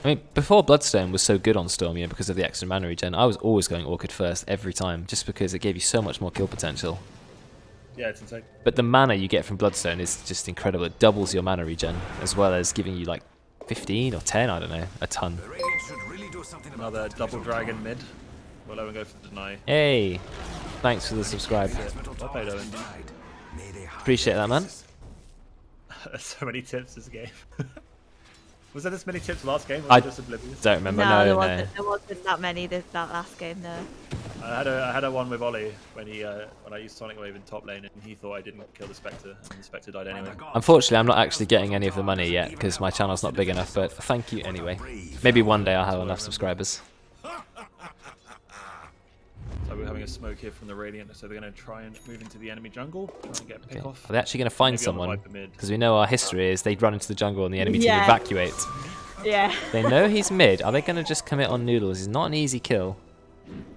I mean, before Bloodstone was so good on Storm, you know, because of the extra mana regen, I was always going Orchid first every time, just because it gave you so much more kill potential. Yeah, it's insane. But the mana you get from Bloodstone is just incredible. It doubles your mana regen, as well as giving you like 15 or 10, I don't know, a ton. Another double dragon mid. Will Owen go for the deny? Hey, thanks for the subscribe. Well played, Owen. Appreciate that, man. So many tips this game. Was there this many tips last game? Or I just oblivious? don't remember. No, No, there wasn't that many that last game, no. I had a one with Oli when I used Sonic Wave in top lane, and he thought I didn't kill the Spectre, and the Spectre died anyway. Unfortunately, I'm not actually getting any of the money yet because my channel's not big enough. But thank you anyway. Maybe one day I'll have enough subscribers. So we're having a smoke here from the Radiant, so they're going to try and move into the enemy jungle, try and get a pick off. Are they actually going to find Maybe on the someone? Viper mid. Because we know our history is they'd run into the jungle and the enemy team Yeah. evacuate. Yeah. They know he's mid. Are they going to just commit on Noodles? He's not an easy kill.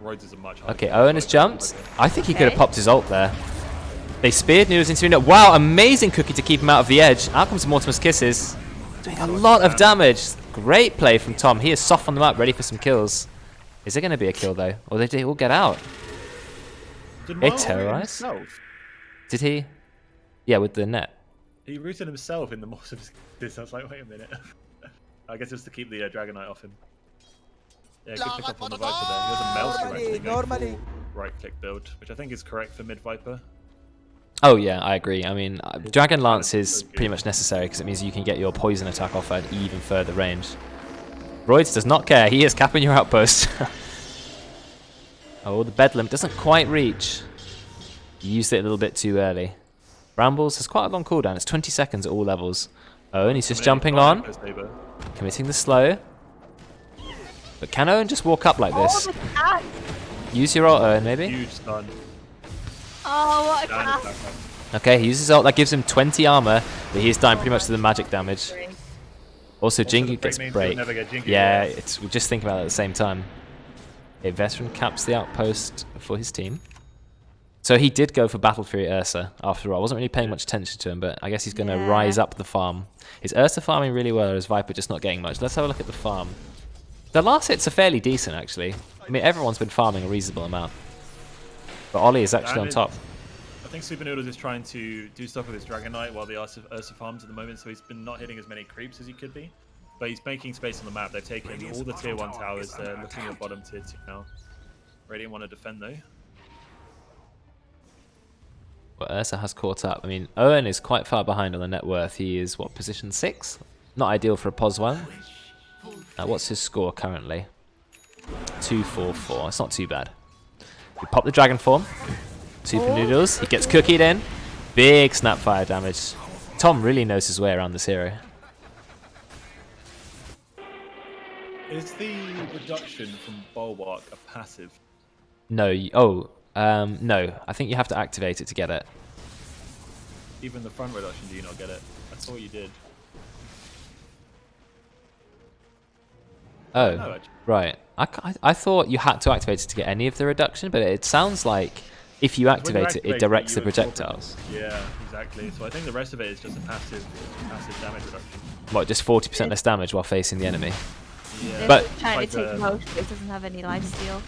Roidz is a much harder Okay, kill. Owen has jumped. I think he could have Okay. popped his ult there. They speared Noodles into it. Wow, amazing cookie to keep him out of the edge. Out comes Mortimer's Kisses. Doing a lot of damage. Great play from Tom. He is soft on the map, ready for some kills. Is there going to be a kill though? Or did they all get out? Did They Marlon root terrorized? himself? Did he? Yeah, with the net. He rooted himself in the Mortimer's Kisses. I was like, wait a minute. I guess it's to keep the Dragonite off him. Yeah, good pick up on the Viper there. He was a Maelstrom actually going full right-click build, which I think is correct for mid-Viper. Oh yeah, I agree. I mean, Dragon Lance is pretty much necessary because it means you can get your poison attack off at even further range. Roidz does not care. He is capping your outpost. Oh, the Bedlam doesn't quite reach. You used it a little bit too early. Brambles has quite a long cooldown. It's 20 seconds at all levels. Oh, and he's just jumping on. Committing the slow. But can Owen just walk up like this? Oh, the cat. Use your ult, Owen, maybe? Huge stun. Oh, what a Down cat. his backpack. Okay, he uses ult. That gives him 20 armor, but he's dying pretty much to the magic damage. Also, Jingu the gets break means break. you'll never get Jingu, Yeah, yeah. we just think about it at the same time. A veteran caps the outpost for his team. So he did go for Battle Fury Ursa after all. I wasn't really paying much attention to him, but I guess he's going to Yeah. rise up the farm. Is Ursa farming really well, or is Viper just not getting much? Let's have a look at the farm. The last hits are fairly decent, actually. I mean, everyone's been farming a reasonable amount. But Oli is actually on top. I think SupahNoodlz is trying to do stuff with his Dragonite while the Ursa farms at the moment, so he's been not hitting as many creeps as he could be. But he's making space on the map. They've taken all the tier 1 towers. They're looking at bottom tier 2 now. Radiant want to defend though. Well, Ursa has caught up. I mean, Owen is quite far behind on the net worth. He is, what, position 6? Not ideal for a POS 1. What's his score currently? 244. It's not too bad. We pop the dragon form. SupahNoodlz. He gets cookied in. Big snapfire damage. Tom really knows his way around this hero. Is the reduction from Bulwark a passive? No. No. I think you have to activate it to get it. Even the front reduction, do you not get it? I thought you did. Oh, No, actually. right. I thought you had to activate it to get any of the reduction, but it sounds like if you When you activate it, it directs the you absorb projectiles. it. Yeah, exactly. So I think the rest of it is just a passive damage reduction. What, just 40% less damage while facing the enemy? Yeah. But- It's trying Like to take the- most, but it doesn't have any lifesteal.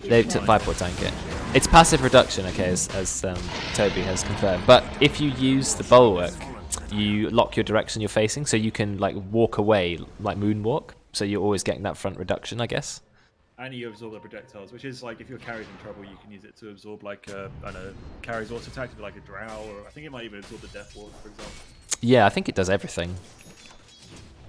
They took 5 tank it. It's passive reduction, okay, as Toby has confirmed. But if you use the bulwark, you lock your direction you're facing, so you can like walk away, like moonwalk. So you're always getting that front reduction, I guess. And you absorb the projectiles, which is like if your carry's in trouble, you can use it to absorb like I don't know, carry's auto attack like a drow, or I think it might even absorb the death ward, for example. Yeah, I think it does everything.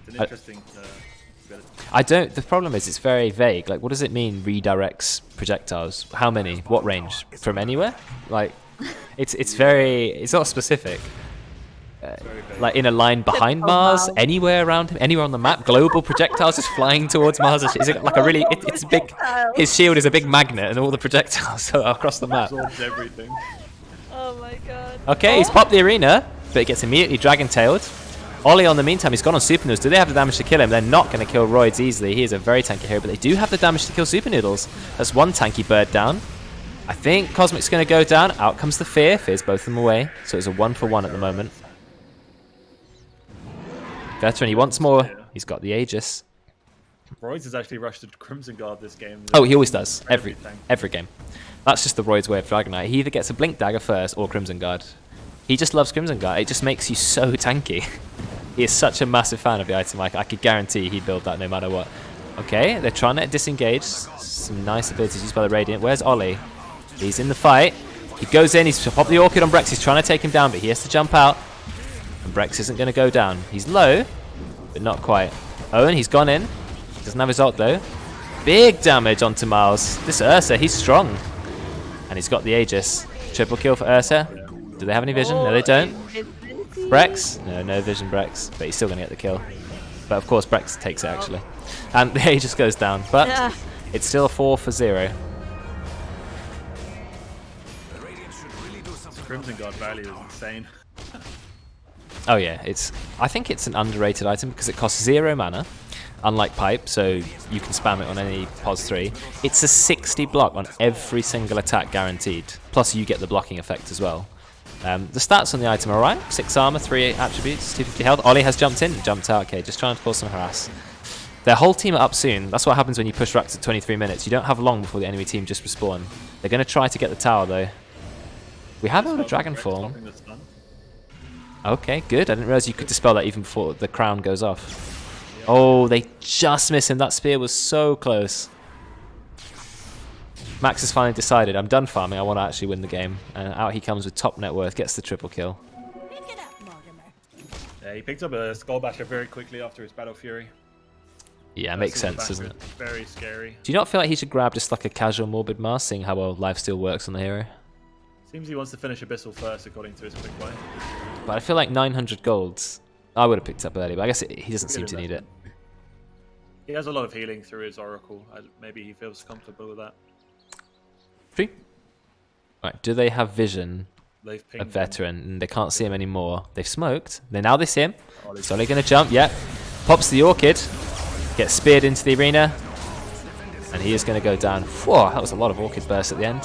It's an interesting ability. I don't. The problem is it's very vague. Like, what does it mean? Redirects projectiles? How many? What range? From anywhere? Like, it's not specific. Very vague. Like in a line behind Oh, Mars, wow. anywhere around him, anywhere on the map, global projectiles just flying towards Mars. Is it like a really? It's big. His shield is a big magnet, and all the projectiles are across the map. Absorbs everything. Oh my god. Okay, he's popped the arena, but he gets immediately dragon-tailed. Oli, on the meantime, he's gone on SupahNoodlz. Do they have the damage to kill him? They're not going to kill Roidz easily. He is a very tanky hero, but they do have the damage to kill SupahNoodlz. That's one tanky bird down. I think Cosmic's going to go down. Out comes the Fear. Fears both of them away. So it's a 1-for-1 at the moment. Veteran, he wants more. He's got the Aegis. Roidz has actually rushed to Crimson Guard this game. Oh, he always does. Every game. That's just the Roidz way of Dragon Knight. He either gets a Blink Dagger first or Crimson Guard. He just loves Crimson Guard. It just makes you so tanky. He is such a massive fan of the item. I could guarantee he'd build that no matter what. Okay, they're trying to disengage. Some nice abilities used by the Radiant. Where's Oli? He's in the fight. He goes in. He's popped the Orchid on Brexx. He's trying to take him down, but he has to jump out. And Brexx isn't going to go down. He's low, but not quite. Owen, he's gone in. Doesn't have his ult though. Big damage onto Miles. This Ursa, he's strong. And he's got the Aegis. Triple kill for Ursa. Do they have any vision? No, they don't. Brexx? No vision Brexx. But he's still going to get the kill. But of course, Brexx takes it actually. And the Aegis goes down. But it's still a 4-for-0. Crimson Guard value is insane. Oh yeah, I think it's an underrated item because it costs 0 mana, unlike Pipe, so you can spam it on any POS 3. It's a 60 block on every single attack guaranteed, plus you get the blocking effect as well. The stats on the item are alright, 6 armor, 3 attributes, 250 health. Oli has jumped in, jumped out, okay, just trying to cause some harass. Their whole team are up soon. That's what happens when you push racks at 23 minutes. You don't have long before the enemy team just respawn. They're going to try to get the tower though. We have a dragon form. Okay, good. I didn't realize you could dispel that even before the crown goes off. Oh, they just missed him. That spear was so close. Max has finally decided, I'm done farming. I want to actually win the game. And out he comes with top net worth, gets the triple kill. Yeah, he picked up a Skull Basher very quickly after his Battle Fury. Yeah, makes sense, doesn't it? Very scary. Do you not feel like he should grab just like a casual Morbid Mask, seeing how well lifesteal works on the hero? Seems he wants to finish Abyssal first, according to his quick play. But I feel like 900 golds, I would have picked up early, but I guess he doesn't seem to need it. He has a lot of healing through his Oracle. Maybe he feels comfortable with that. True. Right, do they have vision? They've A pinged veteran, and they can't see him anymore. They've smoked. Now they see him. So they're going to jump. Yeah. Pops the Orchid. Gets speared into the arena. And he is going to go down. Whoa, that was a lot of Orchid bursts at the end.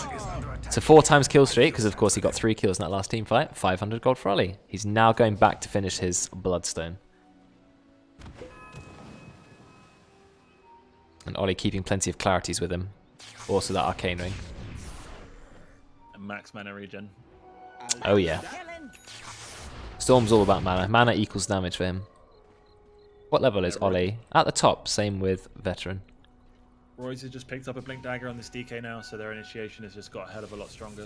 It's a 4 times kill streak, because of course he got 3 kills in that last team fight. 500 gold for Oli. He's now going back to finish his Bloodstone. And Oli keeping plenty of clarities with him. Also that Arcane Ring. And max mana regen. Oh yeah. Storm's all about mana. Mana equals damage for him. What level is Oli? At the top, same with Veteran. Roidz has just picked up a Blink Dagger on this DK now, so their initiation has just got a hell of a lot stronger.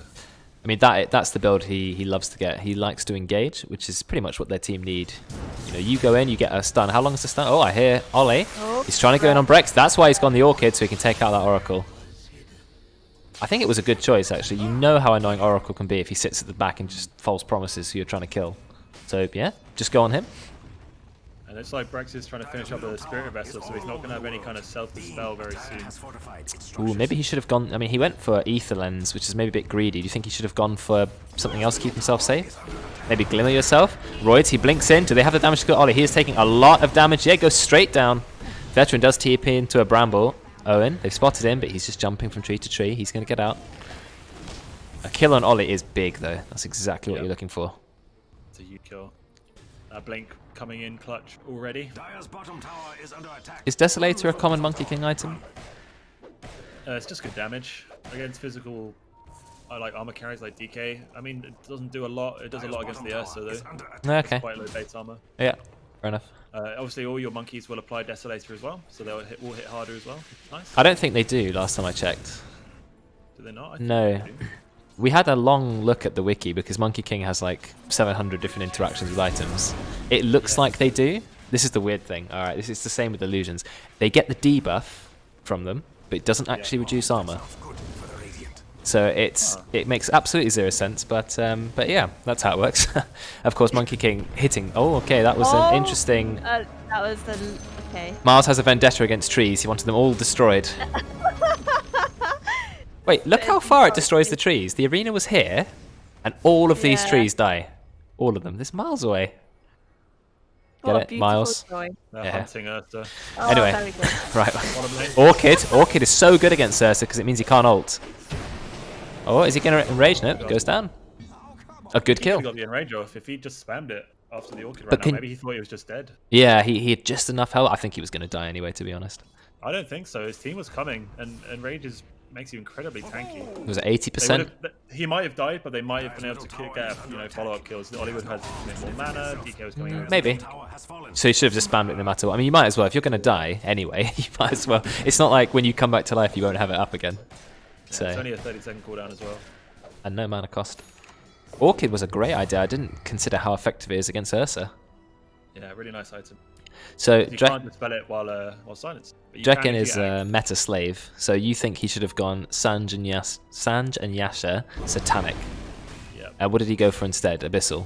I mean, that's the build he loves to get. He likes to engage, which is pretty much what their team need. You know, you go in, you get a stun. How long is the stun? Oh, I hear Oli. He's trying to go in on Brexx. That's why he's gone the Orchid, so he can take out that Oracle. I think it was a good choice, actually. You know how annoying Oracle can be if he sits at the back and just false promises who you're trying to kill. So, yeah, just go on him. And it's like Brexx is trying to finish up a Spirit Vessel, so he's not going to have any kind of self-dispel very soon. Ooh, maybe he should have gone... I mean, he went for Ether Lens, which is maybe a bit greedy. Do you think he should have gone for something else to keep himself safe? Maybe Glimmer yourself? Roidz, he blinks in. Do they have the damage to go? Oli, he is taking a lot of damage. Yeah, goes straight down. Veteran does TP into a Bramble. Owen, they've spotted him, but he's just jumping from tree to tree. He's going to get out. A kill on Oli is big, though. That's exactly what you're looking for. It's a huge kill. Blink coming in clutch already. Is Desolator a common Monkey King item? It's just good damage against physical, like armor carries like DK. I mean, it doesn't do a lot. It does a lot against the Ursa though. Okay. It's quite low base armor. Yeah, fair enough. Obviously, all your monkeys will apply Desolator as well, so they'll all hit harder as well. Nice. I don't think they do. Last time I checked. Do they not? I think No. they do. We had a long look at the wiki because Monkey King has like 700 different interactions with items. It looks like they do. This is the weird thing. All right, this is the same with illusions. They get the debuff from them, but it doesn't actually reduce armor. So it makes absolutely 0 sense. But yeah, that's how it works. Of course, Monkey King hitting. Oh, okay, that was an interesting. That was the okay. Miles has a vendetta against trees. He wanted them all destroyed. Wait, look how far it destroys the trees. The arena was here, and all of these trees die. All of them. This miles away. Get it, Miles? They're hunting Ursa. Oh, Anyway, there we go. right. Orchid is so good against Ursa because it means he can't ult. Oh, is he going to enrage? Nope, goes down. A good He kill. got the enrage off if he just spammed it after the orchid But ran out. Maybe he thought he was just dead. Yeah, he had just enough health. I think he was going to die anyway, to be honest. I don't think so. His team was coming, and enrage makes you incredibly tanky. It was at 80%. He might have died, but they might have been able to get follow-up kills. Oli would have had more mana. DK was coming in. Maybe. So you should have just spammed it no matter what. I mean, you might as well. If you're going to die anyway, you might as well. It's not like when you come back to life, you won't have it up again. So. It's only a 30-second cooldown as well. And no mana cost. Orchid was a great idea. I didn't consider how effective it is against Ursa. Yeah, really nice item. So You can't dispel it while silenced. Draken is a meta slave, so you think he should have gone Sanj and Yasha Satanic. Yeah. What did he go for instead? Abyssal.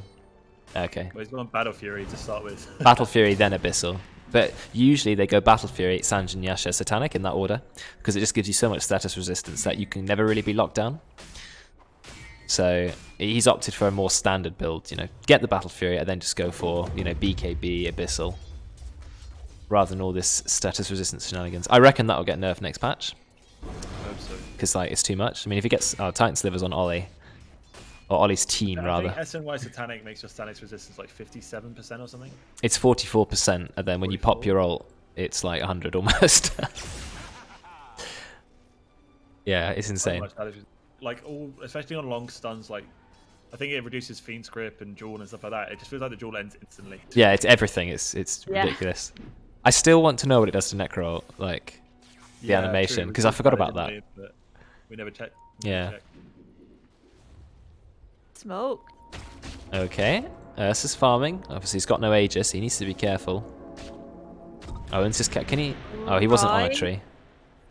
Okay. Well, he's gone Battle Fury to start with. Battle Fury, then Abyssal. But usually they go Battle Fury, Sanj and Yasha Satanic in that order, because it just gives you so much status resistance that you can never really be locked down. So he's opted for a more standard build, get the Battle Fury and then just go for, BKB, Abyssal, rather than all this status resistance shenanigans. I reckon that'll get nerfed next patch. I hope so. Because it's too much. I mean, if he gets Titan Slivers on Oli, or Oli's team rather. I think SNY Satanic makes your status resistance like 57% or something. It's 44%, and then when you pop your ult, it's like 100 almost. Yeah, it's insane. Especially on long stuns, I think it reduces Fiend's Grip and Jewel and stuff like that. It just feels like the Jewel ends instantly. Yeah, it's everything. It's ridiculous. I still want to know what it does to Necro, the animation, because I forgot about that. But we never checked. Smoke. Okay, Ursa's farming. Obviously, he's got no Aegis. He needs to be careful. Owen's just can he? Oh, he wasn't on a tree.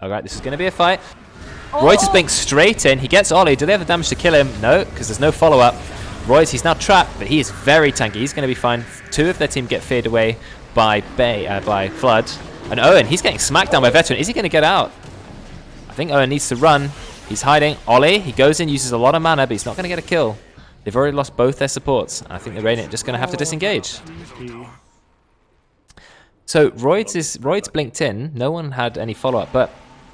All right, this is going to be a fight. Roidz is blinking straight in. He gets Oli. Do they have the damage to kill him? No, because there's no follow-up. Roidz, he's now trapped, but he is very tanky. He's going to be fine. Two of their team get feared away by Flood. And Owen, he's getting smacked down by Veteran. Is he going to get out? I think Owen needs to run. He's hiding. Oli, he goes in, uses a lot of mana, but he's not going to get a kill. They've already lost both their supports. I think the Radiant just going to have to disengage. So Roidz blinked in. No one had any follow-up, but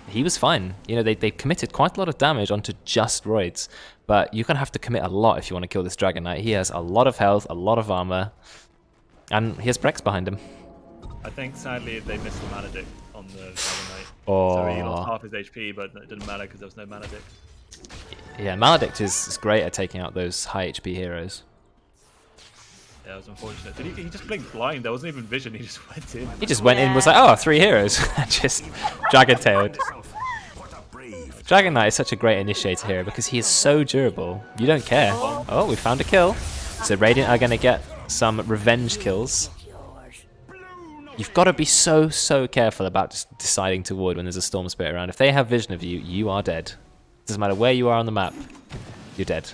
he was fine. They committed quite a lot of damage onto just Roidz, but you're going to have to commit a lot if you want to kill this Dragon Knight. He has a lot of health, a lot of armor, and he has Brexx behind him. I think, sadly, they missed the Mana Dick on the Dragon Knight. Oh. So he lost half his HP, but it didn't matter because there was no Mana Dick. Yeah, Maledict is great at taking out those high HP heroes. Yeah, it was unfortunate. He just blinked blind. There wasn't even vision. He just went in. He just went in and was like, oh, 3 heroes. Just dragon-tailed. Dragon Knight is such a great initiator hero because he is so durable. You don't care. Oh, we found a kill. So Radiant are going to get some revenge kills. You've got to be so careful about just deciding to ward when there's a Storm Spirit around. If they have vision of you, you are dead. Doesn't matter where you are on the map, you're dead.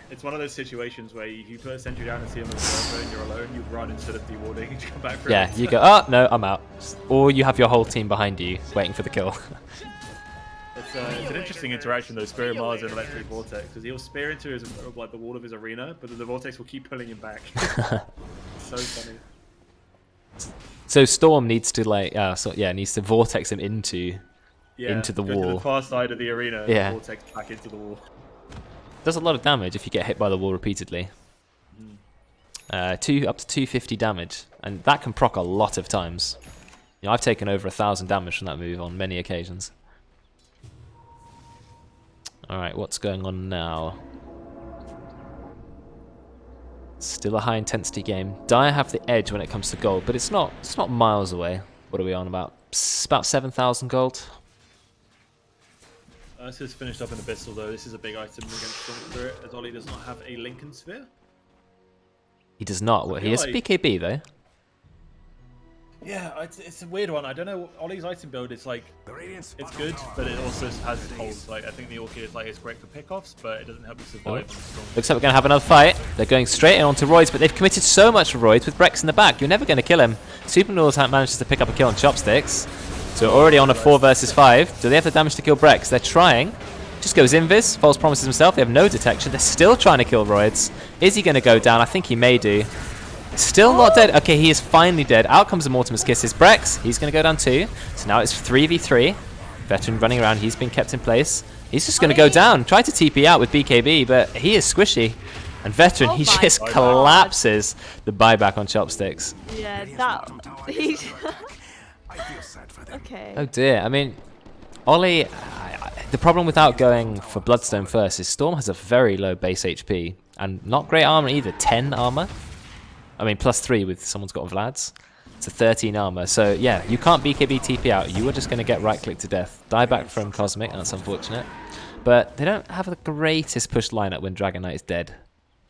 It's one of those situations where you put a sentry down and see him on the server and you're alone, you run instead of dewarding and you come back for Yeah, you go, oh, no, I'm out. Or you have your whole team behind you, waiting for the kill. It's an interesting interaction though, Spirit Mars and Electric Vortex, because he'll spear into the wall of his arena, but then the Vortex will keep pulling him back. So funny. So Storm needs to needs to Vortex him into the wall. To the far side of the arena, and Vortex back into the wall. Does a lot of damage if you get hit by the wall repeatedly. Up to 250 damage, and that can proc a lot of times. I've taken over 1,000 damage from that move on many occasions. Alright, what's going on now? Still a high intensity game. Dire have the edge when it comes to gold, but it's not miles away. What are we on about? About 7,000 gold. This is finished up in Abyssal though. This is a big item against Storm Spirit, as Oli does not have a Lincoln Sphere. He does not. Well, he has BKB though. Yeah, it's a weird one. I don't know. Oli's item build is it's good, but it also has holes. I think the Orchid is it's great for pickoffs, but it doesn't help you survive on the Storm. Looks like we're going to have another fight. They're going straight in onto Roidz, but they've committed so much for Roidz with Brexx in the back. You're never going to kill him. SupahNoodlz manages to pick up a kill on Chopsticks. So already on a 4 versus 5. Do they have the damage to kill Brexx? They're trying. Just goes invis. False promises himself. They have no detection. They're still trying to kill Roidz. Is he going to go down? I think he may do. Still not dead. Okay, he is finally dead. Out comes the Mortimer's Kisses. Brexx, he's going to go down too. So now it's 3v3. Veteran running around. He's been kept in place. He's just going to go down. Try to TP out with BKB, but he is squishy. And Veteran, Oh he my just God. collapses the buyback on Chopsticks. Yeah, that. He... I feel sad for them. okay. Oh dear. I mean, Oli, the problem without going for Bloodstone first is Storm has a very low base HP and not great armor either. 10 armor. I mean, +3 with someone's got Vlad's. It's a 13 armor. So yeah, you can't BKB TP out. You are just going to get right-clicked to death. Die back from Cosmic, that's unfortunate. But they don't have the greatest push lineup when Dragon Knight is dead.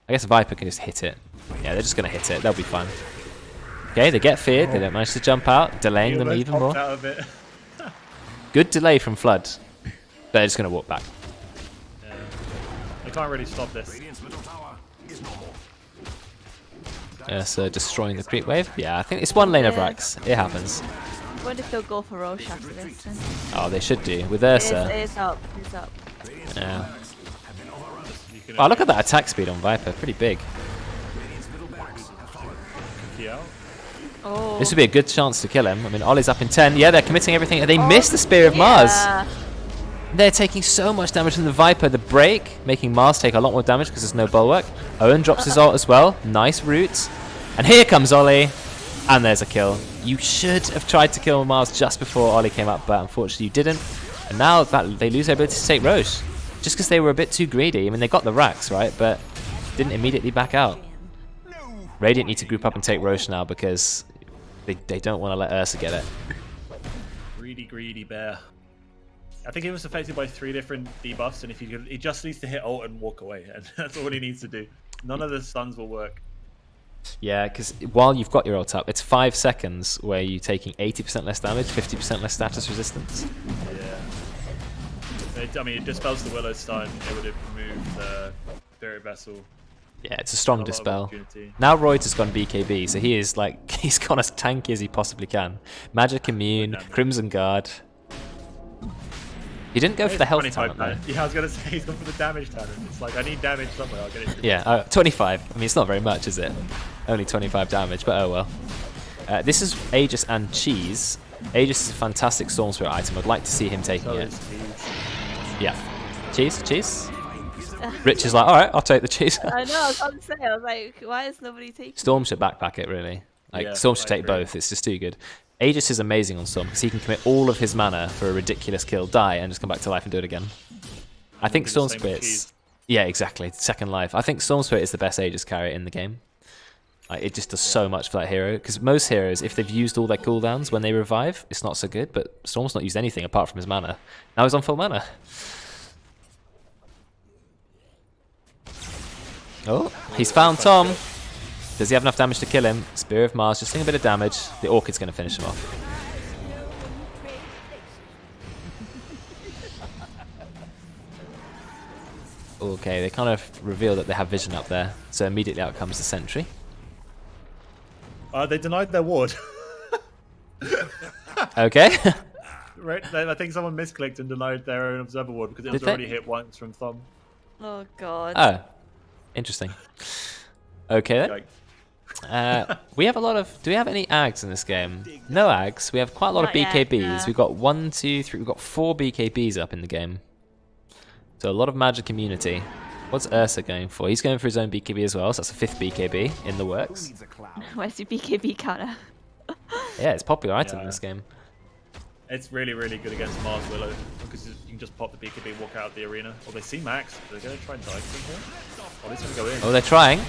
I guess Viper can just hit it. Yeah, they're just going to hit it. They'll be fine. Okay, they get feared. They don't manage to jump out, delaying them even more. Out of it. Good delay from Flood. They're just going to walk back. Yeah. They can't really stop this. Radiant's middle tower is no more. Yeah, so destroying the creep wave. Yeah, I think it's one lane of Yeah. Brexx. It happens. I wonder if they'll go for Roche after this. Then. Oh, they should do. With Ursa. It's up. It's up. Yeah. You can Oh, look at that attack speed on Viper. Pretty big. key out. Oh. This would be a good chance to kill him. I mean, Ollie's up in 10. Yeah, they're committing everything. They missed the Spear of Mars. Yeah. They're taking so much damage from the Viper. The break, making Mars take a lot more damage because there's no bulwark. Owen drops his ult as well. Nice roots. And here comes Ollie. And there's a kill. You should have tried to kill Mars just before Ollie came up, but unfortunately you didn't. And now that they lose their ability to take Roche. Just because they were a bit too greedy. I mean, they got the racks, right? But didn't immediately back out. Radiant need to group up and take Roche now because they don't want to let Ursa get it. Greedy, greedy bear. I think he was affected by 3 different debuffs, and if he just needs to hit ult and walk away, and that's all he needs to do. None of the stuns will work. Yeah, because while you've got your ult up, it's 5 seconds where you're taking 80% less damage, 50% less status resistance. Yeah. I mean, it dispels the Willow stun. It would have removed the Spirit Vessel. Yeah, it's a strong A lot of dispel. opportunity. Now Roidz has gone BKB, so he is like, he's gone as tanky as he possibly can. Magic Immune, Crimson Guard. He didn't go for the health 25 talent though. Yeah, I was going to say he's gone for the damage talent. It's like, I need damage somewhere, I'll get it. Yeah, 25. I mean, it's not very much, is it? Only 25 damage, but oh well. This is Aegis and Cheese. Aegis is a fantastic Storm Spirit item. I'd like to see him taking So it. is Cheese. Yeah. Cheese? Rich is like, alright, I'll take the cheese. I know. I was about to say. I was like, why is nobody taking? Storm should backpack it, really. Like, Yeah, Storm should I take agree. both. It's just too good. Aegis is amazing on Storm because he can commit all of his mana for a ridiculous kill, die, and just come back to life and do it again. I think do the Storm same with Spirit's... Cheese. Yeah, exactly. Second life. I think Storm Spirit is the best Aegis carry in the game. Like, it just does so much for that hero. Because most heroes, if they've used all their cooldowns when they revive, it's not so good. But Storm's not used anything apart from his mana. Now he's on full mana. Oh, he's found Tom. Does he have enough damage to kill him? Spear of Mars, just doing a bit of damage. The Orchid's going to finish him off. Okay, they kind of reveal that they have vision up there. So immediately out comes the sentry. They denied their ward. Okay. Right? I think someone misclicked and denied their own observer ward because it was Did they? already hit once from Thom. Oh god. Oh, interesting. Okay then. Like, We have a lot of... Do we have any Ags in this game? No Ags. We have quite a lot of Not yet, BKBs. no. We've got 1, 2, 3... We've got 4 BKBs up in the game. So a lot of magic immunity. What's Ursa going for? He's going for his own BKB as well, so that's a 5th BKB in the works. Where's your BKB counter? Yeah, it's a popular item in Yeah. this game. it's really, really good against Mars Willow because you can just pop the BKB, walk out of the arena. Or they see Max. They're going to try and dive from here. Oh, he's going to go in. Oh, they're trying,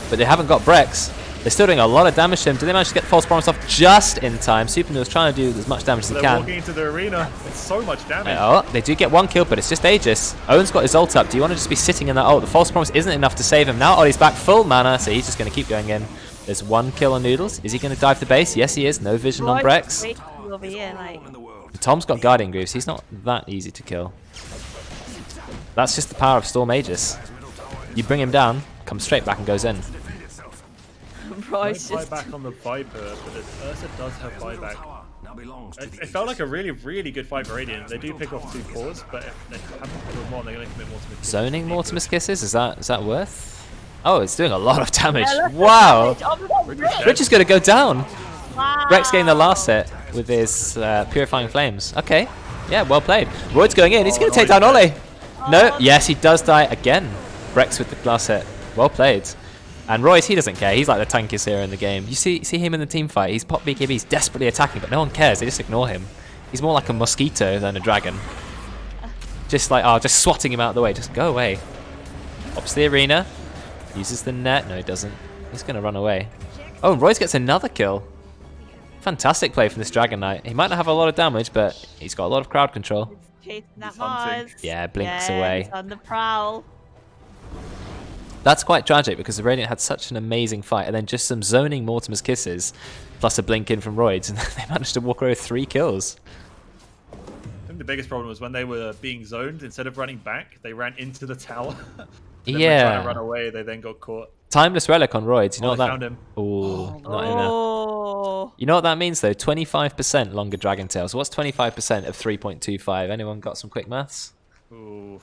but they haven't got Brexx. They're still doing a lot of damage to him. Do they manage to get the false promise off just in time? SupahNoodlz trying to do as much damage as he They're can. walking into the arena. It's so much damage. Oh, they do get 1 kill, but it's just Aegis. Owen's got his ult up. Do you want to just be sitting in that ult? The false promise isn't enough to save him. Now Ollie's back full mana, so he's just going to keep going in. There's 1 kill on Noodles. Is he going to dive the base? Yes, he is. No vision on Brexx. Wait over here, like. Tom's got Guardian Greaves. He's not that easy to kill. That's just the power of Storm Aegis. You bring him down, comes straight back and goes in. Roy's No just. buyback on the Viper, but Ursa does have buyback. Now belongs to the It felt like a really, really good fight for Radiant. They do pick off 2 cores, but if they haven't killed one, they're going to commit more to the Zoning Mortimer's Kisses? Is that worth? Oh, it's doing a lot of damage. Yeah, look at Wow! the damage. Oh, my God, Rich is going to go down. wow. Brexx getting the last hit with his Purifying Flames. Okay. Yeah, well played. Roidz going in. He's going to take down Oli. No, yes, he does die again. Brexx with the glass hit. Well played. And Roidz, he doesn't care. He's like the tankiest hero in the game. You see him in the team fight. He's pop BKB. He's desperately attacking, but no one cares. They just ignore him. He's more like a mosquito than a dragon. Just like, just swatting him out of the way. Just go away. Pops the arena. Uses the net. No, he doesn't. He's going to run away. Oh, and Roidz gets another kill. Fantastic play from this Dragon Knight. He might not have a lot of damage, but he's got a lot of crowd control. Chasing that He's hunting. Mars. Yeah, blinks Yeah, away. he's on the prowl. That's quite tragic because the Radiant had such an amazing fight, and then just some zoning Mortimer's Kisses, plus a blink in from Roidz, and they managed to walk away with 3 kills. I think the biggest problem was when they were being zoned, instead of running back, they ran into the tower. Then when trying to run away, they then got caught. Timeless Relic on Roidz, you know what I that... found him. Ooh, not enough. Oh. You know what that means though? 25% longer Dragon Tail. So what's 25% of 3.25? Anyone got some quick maths? Ooh,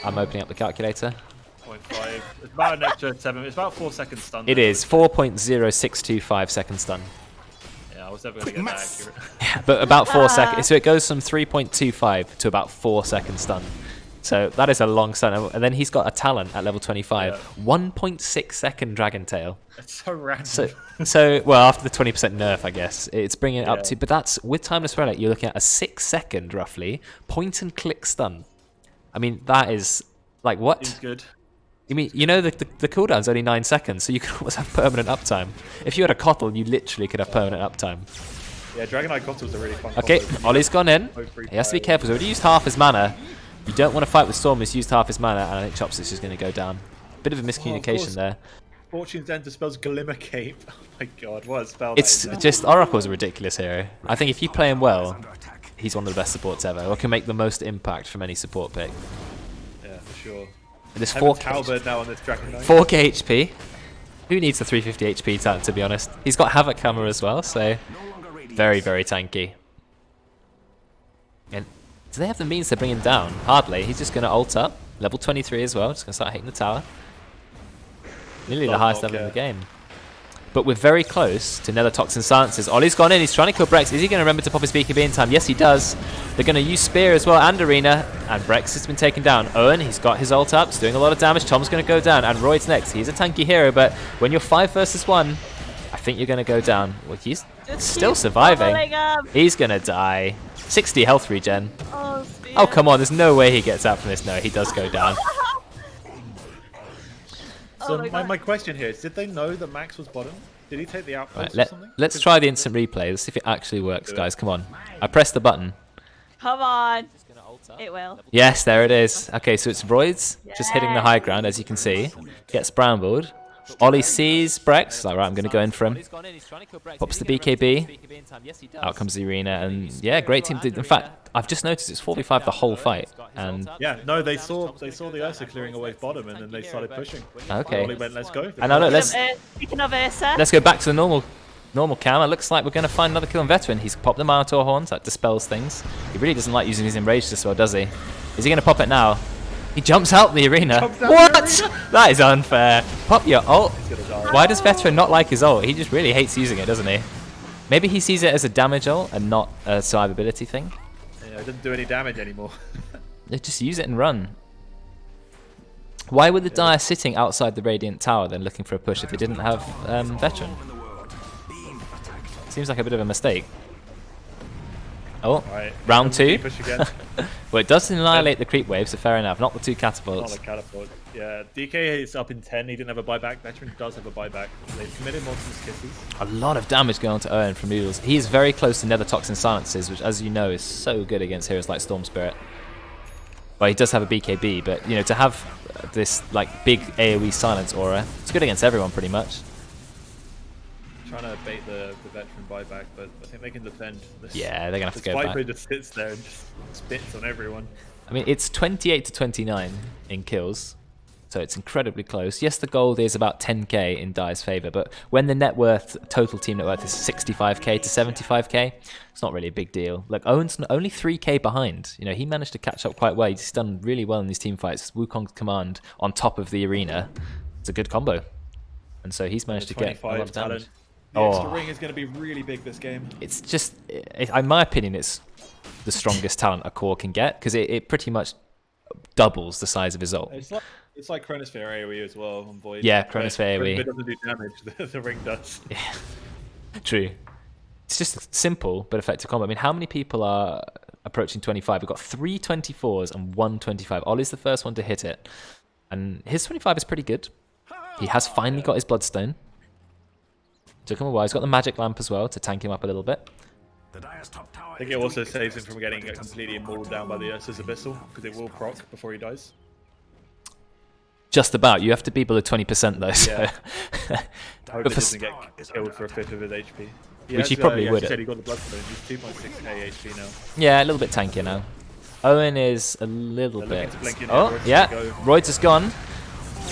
I'm opening up the calculator. 0.5. It's about an extra 7. It's about 4 seconds stun. It there. is 4.0625 second stun. Yeah, I was never going to get that accurate. But about 4 seconds. So it goes from 3.25 to about 4 second stun. So that is a long stun. And then he's got a talent at level 25. Yeah. 1.6 second Dragon Tail. It's so random. So well, after the 20% nerf, I guess, it's bringing it up Yeah. to... But that's, with Timeless Relic, you're looking at a 6 second, roughly, point and click stun. I mean, that is... Like, what? Seems good. You mean, you know, the cooldown's only 9 seconds, so you can almost have permanent uptime. If you had a Kotl, you literally could have permanent uptime. Yeah, Dragon Knight Kottles are really fun. Okay, combo. Ollie's gone in. Oh, free He has to be fire. careful. He's already used half his mana. You don't want to fight with Storm. He's used half his mana, and I think Chopsticks is going to go down. Bit of a miscommunication course. there. Fortune's End dispels Glimmer Cape. Oh my god, what a spell It's that is. just, Oracle's a ridiculous hero. I think if you play him well, he's one of the best supports ever, or can make the most impact from any support pick. Yeah, for sure. There's Heaven's 4K, Halberd now on this Dragon Knight. 4K HP. Who needs the 350 HP talent, to be honest? He's got Havoc Hammer as well, so very, very tanky. And do they have the means to bring him down? Hardly. He's just going to ult up. Level 23 as well. Just going to start hitting the tower. Nearly the highest level in the game. But we're very close to Nether Toxin Silences. Ollie's gone in. He's trying to kill Brexx. Is he going to remember to pop his BKB in time? Yes, he does. They're going to use Spear as well and Arena. And Brexx has been taken down. Owen, he's got his ult up. He's doing a lot of damage. Tom's going to go down. And Roidz next. He's a tanky hero, but when you're 5 versus 1, I think you're going to go down. Well, he's still surviving. He's going to die. 60 health regen. Oh, come on. There's no way he gets out from this. No, he does go down. So my question here is, did they know that Max was bottom? Did he take the outpost Right, or something? let's try the instant replay. Let's see if it actually works, guys. Come on. I pressed the button. Come on. It will. Yes, there it is. Okay, so it's Roidz just hitting the high ground, as you can see. Gets brambled. Ollie sees Brexx. Like, right, I'm going to go in for him. Pops the BKB. Out comes the arena. And yeah, great team. In fact, I've just noticed it's 45 the whole fight. And Yeah, no, they saw the Ursa clearing away bottom, and then they started pushing. okay. Ollie went, let's go. And now look, Speaking of Ursa, let's go back to the normal cam. It looks like we're going to find another kill on Veteran. He's popped the Minotaur horns. That dispels things. He really doesn't like using his Enraged as well, does he? Is he going to pop it now? He jumps out the arena. What? That is unfair. Pop your ult. Why does Veteran not like his ult? He just really hates using it, doesn't he? Maybe he sees it as a damage ult and not a survivability thing. Yeah, it doesn't do any damage anymore. Yeah, just use it and run. Why were the Dire sitting outside the Radiant Tower then looking for a push if they didn't have Veteran? Seems like a bit of a mistake. Oh, Right, round 2. push again. Well, it does annihilate the creep wave, so fair enough. Not the 2 Not catapults. the catapult. Yeah, DK is up in 10. He didn't have a buyback. Veteran does have a buyback. They've committed Mortimer's Kisses. A lot of damage going on to Owen from Noodles. He is very close to Nether Toxin Silences, which, as you know, is so good against heroes like Storm Spirit. Well, he does have a BKB, but, you know, to have this, like, big AoE silence aura, it's good against everyone, pretty much. Trying to bait the Veteran buyback, but I think they can defend this. Yeah, they're going to have to This go Viper back. just sits there and just spits on everyone. I mean, it's 28 to 29 in kills, so it's incredibly close. Yes, the gold is about 10k in Dire's favour, but when the net worth, total team net worth is 65k to 75k, it's not really a big deal. Like, Owen's only 3k behind. You know, he managed to catch up quite well. He's done really well in these team fights. Wukong's command on top of the arena. It's a good combo. And so he's managed to get a lot of damage. Talent. The extra ring is going to be really big this game. It's just, in my opinion, it's the strongest talent a core can get, because it pretty much doubles the size of his ult. It's like Chronosphere AoE as well on Void. Yeah, Chronosphere AoE. It doesn't do damage. The ring does. Yeah, true. It's just simple but effective combo. I mean, how many people are approaching 25? We've got 3 24s and 1 25. Ollie's the first one to hit it. And his 25 is pretty good. He has finally got his Bloodstone. Took him a while. He's got the Magic Lamp as well to tank him up a little bit. I think it also saves him from getting completely mauled down by the Ursa's Abyssal, because it will proc before he dies. Just about. You have to be below 20% though. So. Yeah. I hope he doesn't get killed for a fifth of his HP. Which he probably would. He said he got the Bloodstone. He's 2.6k HP now. Yeah, a little bit tankier now. Owen is a little They're bit... Oh, yeah. Roidz is gone.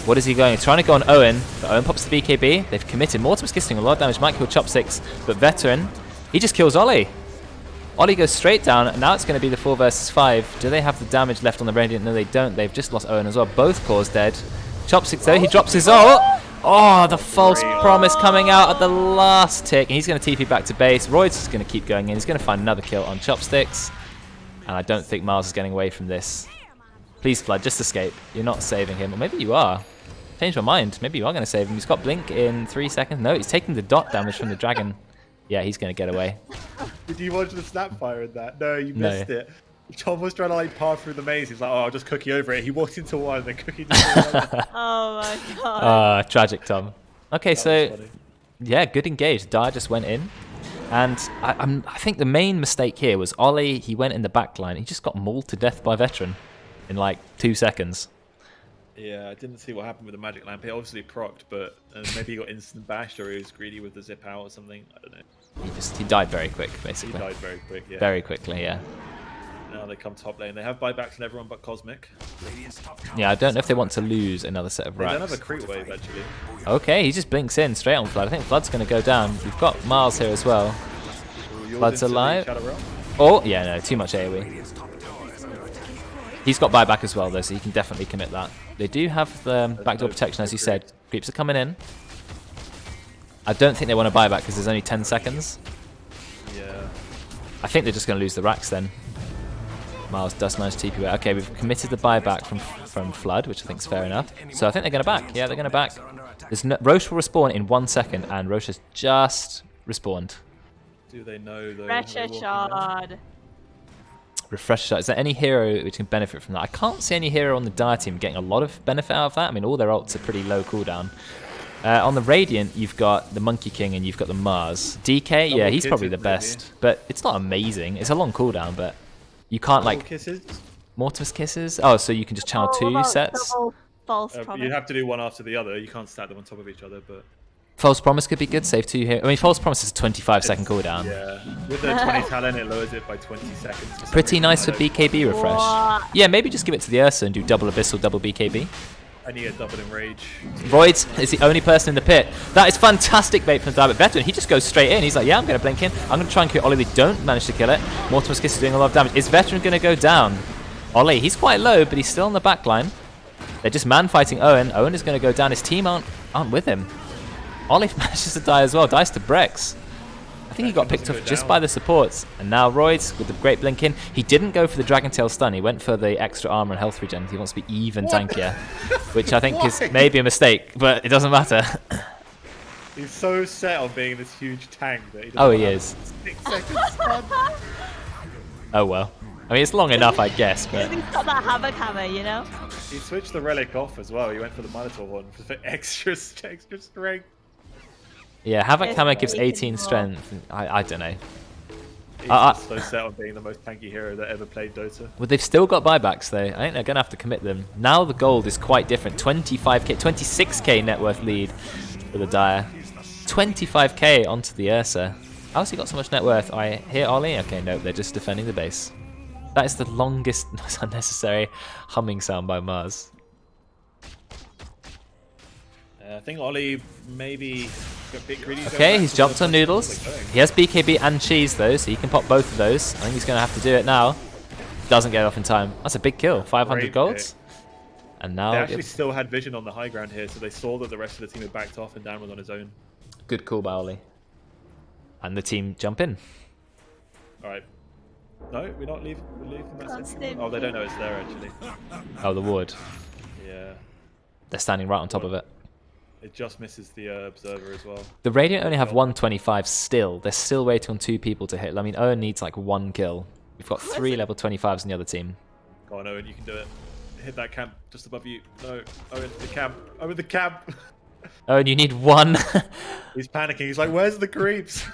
What is he going? He's trying to go on Owen, but Owen pops the BKB. They've committed. Mortimer's kissing a lot of damage. Might kill Chopsticks, but Veteran, he just kills Oli. Oli goes straight down, and now it's going to be the 4 versus 5. Do they have the damage left on the Radiant? No, they don't. They've just lost Owen as well. Both cores dead. Chopsticks, though, he drops his ult. Oh, the false promise coming out at the last tick. And he's going to TP back to base. Roidz is going to keep going in. He's going to find another kill on Chopsticks. And I don't think Miles is getting away from this. Please, Flood, just escape. You're not saving him. Or maybe you are. Changed my mind. Maybe you are going to save him. He's got Blink in 3 seconds. No, he's taking the dot damage from the dragon. Yeah, he's going to get away. Did you watch the Snapfire in that? No, you missed it. Tom was trying to like par through the maze. He's like, oh, I'll just cookie over it. He walked into one and then cookie just another. Oh my god. Tragic, Tom. Okay, so yeah, good engage. Dire just went in. And I think the main mistake here was Oli. He went in the back line. He just got mauled to death by Veteran in like 2 seconds. Yeah, I didn't see what happened with the Magic Lamp. He obviously procced, but maybe he got instant bashed or he was greedy with the zip out or something. I don't know. He died very quick, basically. He died very quick, yeah. Very quickly, yeah. Now they come top lane. They have buybacks on everyone but Cosmic. Yeah, I don't know if they want to lose another set of racks. They don't have a creep wave, actually. Okay, he just blinks in straight on Flood. I think Flood's going to go down. We've got Miles here as well. Flood's alive. Oh, yeah, no, too much AoE. He's got buyback as well, though, so he can definitely commit that. They do have the backdoor protection, as you said. Creeps are coming in. I don't think they want to buy back because there's only 10 seconds. Yeah. I think they're just going to lose the racks then. Miles does manage to TP away. Okay, we've committed the buyback from Flood, which I think is fair enough. So I think they're going to back. Yeah, they're going to back. Roche will respawn in 1 second, and Roche has just respawned. Do they know, though? Pressure shard. Refresh shot. Is there any hero which can benefit from that? I can't see any hero on the Dire team getting a lot of benefit out of that. I mean, all their ults are pretty low cooldown. On the Radiant, you've got the Monkey King and you've got the Mars. DK, yeah, he's probably the best, but it's not amazing. It's a long cooldown, but you can't like... Mortimer's Kisses? Oh, so you can just channel 2 sets? False promise. You have to do one after the other. You can't stack them on top of each other, but... False Promise could be good, save 2 here. I mean, False Promise is a 25-second cooldown. Yeah, with the 20 talent, it lowers it by 20 seconds. Pretty nice for BKB refresh. What? Yeah, maybe just give it to the Ursa and do double Abyssal, double BKB. I need a double Enrage. Roidz is the only person in the pit. That is fantastic bait from the Diamond Veteran. He just goes straight in. He's like, yeah, I'm going to blink in. I'm going to try and kill Oli. They don't manage to kill it. Mortimer's Kiss is doing a lot of damage. Is Veteran going to go down? Oli, he's quite low, but he's still on the back line. They're just man-fighting Owen. Owen is going to go down. His team aren't with him. Oli manages to die as well. Dies to Brexx. I think he got picked off just by the supports. And now Roidz with the great blink in. He didn't go for the Dragon Tail stun. He went for the extra armor and health regen. He wants to be even tankier. Which I think is maybe a mistake, but it doesn't matter. He's so set on being this huge tank that he doesn't. Oh, he is. 6 seconds stun. Oh well. I mean, it's long enough, I guess, but... He's got that hammer, you know? He switched the relic off as well. He went for the Minotaur one for extra strength. Yeah, Havoc Hammer gives 18 strength. I don't know. He's just so set on being the most tanky hero that ever played Dota. Well, they've still got buybacks, though. I think they're going to have to commit them. Now the gold is quite different. 25k, 26k net worth lead for the Dire. 25k onto the Ursa. How's he got so much net worth? I hear Oli. Okay, no, they're just defending the base. That is the longest unnecessary humming sound by Mars. I think Oli maybe got a bit greedy. Okay, he's jumped on Noodles. He has BKB and cheese though, so he can pop both of those. I think he's going to have to do it now. Doesn't get off in time. That's a big kill. 500 golds. And now... They actually still had vision on the high ground here, so they saw that the rest of the team had backed off and Dan was on his own. Good call by Oli. And the team jump in. Alright. No, we're leaving that Can't sentry. see Oh, they me. don't know it's there actually. Oh, the wood. Yeah, They're standing right on top of it. it just misses the observer as well. The Radiant only have 125 still. They're still waiting on 2 people to hit. I mean, Owen needs like 1 kill. We've got 3 level 25s in the other team. Go on, Owen, you can do it. Hit that camp just above you. No, Owen, the camp. Owen, the camp. Owen, you need 1. He's panicking. He's like, "Where's the creeps?"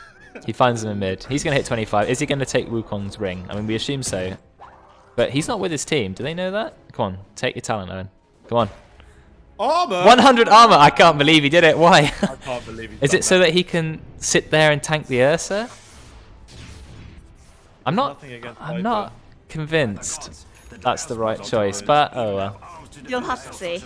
He finds them in mid. He's going to hit 25. Is he going to take Wukong's ring? I mean, we assume so. But he's not with his team. Do they know that? Come on, take your talent, Owen. Come on. Armor. 100 armor. I can't believe he did it. Why? I can't believe he's Is done it so that he can sit there and tank the Ursa? I'm not convinced that's the right choice, but oh well. You'll have to see.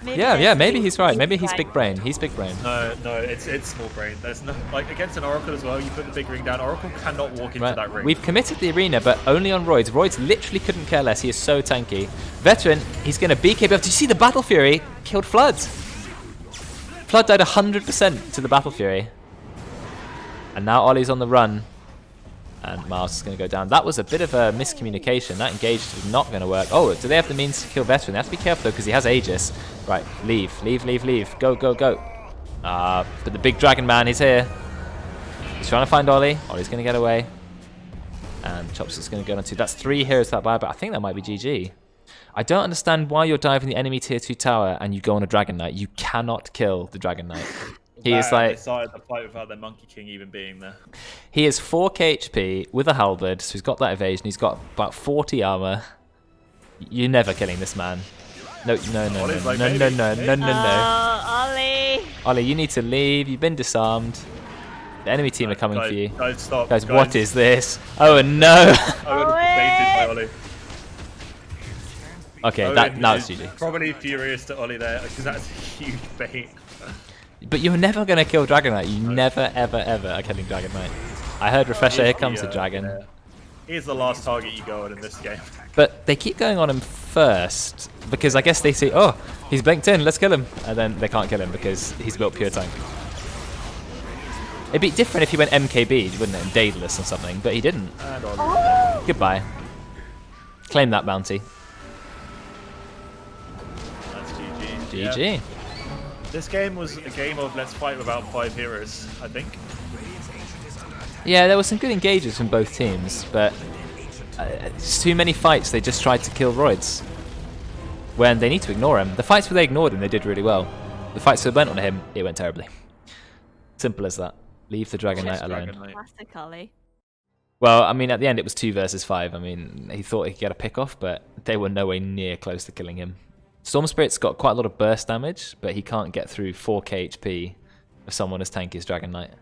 Maybe Yeah, maybe he's right. Maybe he's big brain. He's big brain. No, it's small brain. There's no like against an Oracle as well. You put the big ring down. Oracle cannot walk into that ring. We've committed the arena, but only on Roidz. Roidz literally couldn't care less. He is so tanky. Veteran, he's going to BKB. Did you see the Battle Fury killed Flood? Flood died 100% to the Battle Fury. And now Ollie's on the run. And Mars is going to go down. That was a bit of a miscommunication. That engage is not going to work. Oh, do they have the means to kill Veteran? They have to be careful though, because he has Aegis. Right, leave. Go, go, go. But the big dragon man is here. He's trying to find Ollie. Ollie's going to get away. And Chops is going to go on 2. That's 3 heroes that buy, but I think that might be GG. I don't understand why you're diving the enemy tier 2 tower and you go on a Dragon Knight. You cannot kill the Dragon Knight. He is like... They started the fight without their Monkey King even being there. He is 4k HP with a halberd, so he's got that evasion. He's got about 40 armor. You're never killing this man. No. Ollie. Ollie, you need to leave. You've been disarmed. The enemy team are coming for you. Guys, stop. Guys, what is this? Oh, no. Owen was baited by Ollie. Okay, Owen now it's is GG. Probably furious to Ollie there, because that's a huge bait. But you're never going to kill Dragon Knight. You never, ever, ever are killing Dragon Knight. I heard Refresher, here comes the dragon. Yeah. He's the last target you go on in this game. But they keep going on him first, because I guess they see, oh, he's blinked in, let's kill him. And then they can't kill him because he's built pure tank. It'd be different if he went MKB, wouldn't it, and Daedalus or something, but he didn't. Goodbye. Claim that bounty. That's GG. GG. Yeah. This game was a game of let's fight without 5 heroes, I think. Yeah, there were some good engages from both teams, but it's too many fights they just tried to kill Roidz. When they need to ignore him. The fights where they ignored him, they did really well. The fights that went on him, it went terribly. Simple as that. Leave the Dragon Knight alone. Classic Ollie. Well, I mean, at the end it was 2 versus 5. I mean, he thought he could get a pick off, but they were nowhere near close to killing him. Storm Spirit's got quite a lot of burst damage, but he can't get through 4k HP of someone as tanky as Dragon Knight.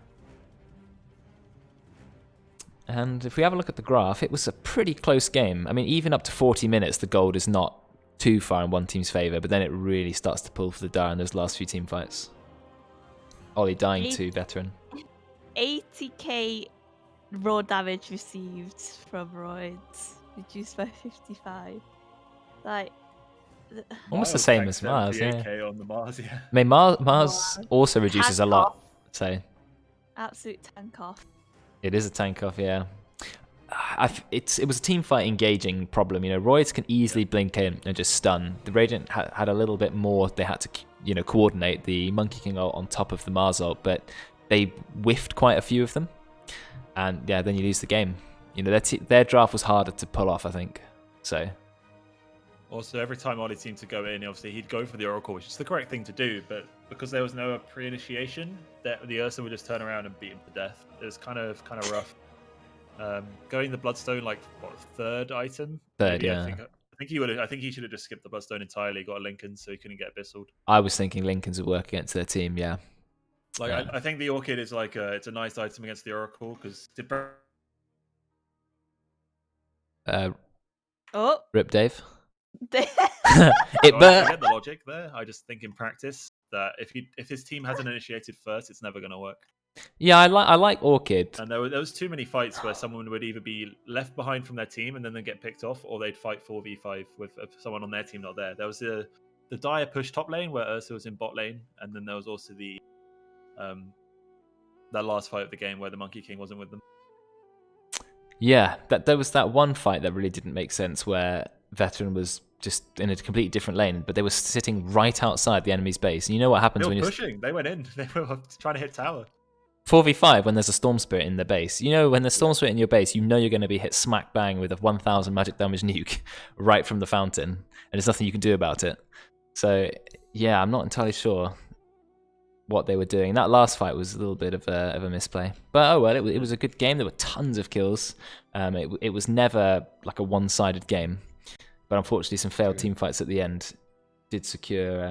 And if we have a look at the graph, it was a pretty close game. I mean, even up to 40 minutes, the gold is not too far in one team's favour, but then it really starts to pull for the dire in those last few team fights. Ollie dying to Veteran. 80k raw damage received from Roidz, reduced by 55. Like... Almost the same as Mars, yeah. On the Mars, yeah. I mean, Mars also reduces a lot, so... Absolute tank off. It is a tank off, yeah. It was a team fight engaging problem. You know, Roidz can easily blink in and just stun. The Radiant had a little bit more. They had to, you know, coordinate the Monkey King ult on top of the Mars ult, but they whiffed quite a few of them. And yeah, then you lose the game. You know, their draft was harder to pull off, I think. So... Also, every time Ollie seemed to go in, obviously he'd go for the Oracle, which is the correct thing to do, but because there was no pre-initiation, the Ursa would just turn around and beat him to death. It was kind of rough. Going the Bloodstone, like what, 3rd item? Third, maybe, yeah. I think he should have just skipped the Bloodstone entirely, got a Lincoln so he couldn't get Abyssaled. I was thinking Lincolns would work against their team, yeah. Like I think the Orchid is like it's a nice item against the Oracle because Rip Dave. I get the logic there. I just think in practice that if his team hasn't initiated first, it's never going to work. Yeah, I like Orchid. And there was too many fights where someone would either be left behind from their team and then they'd get picked off, or they'd fight 4v5 with someone on their team not there. There was the dire push top lane where Ursa was in bot lane, and then there was also the that last fight of the game where the Monkey King wasn't with them. Yeah, there was that one fight that really didn't make sense where Veteran was just in a completely different lane, but they were sitting right outside the enemy's base. And you know what happens They when were you're pushing. They went in. They were trying to hit tower. 4v5 when there's a Storm Spirit in the base. You know, when there's Storm Spirit in your base, you know you're going to be hit smack bang with a 1000 magic damage nuke right from the fountain, and there's nothing you can do about it. So, yeah, I'm not entirely sure what they were doing. That last fight was a little bit of a misplay. But oh well, it was a good game. There were tons of kills. It was never like a one-sided game. But unfortunately, some failed team fights at the end did secure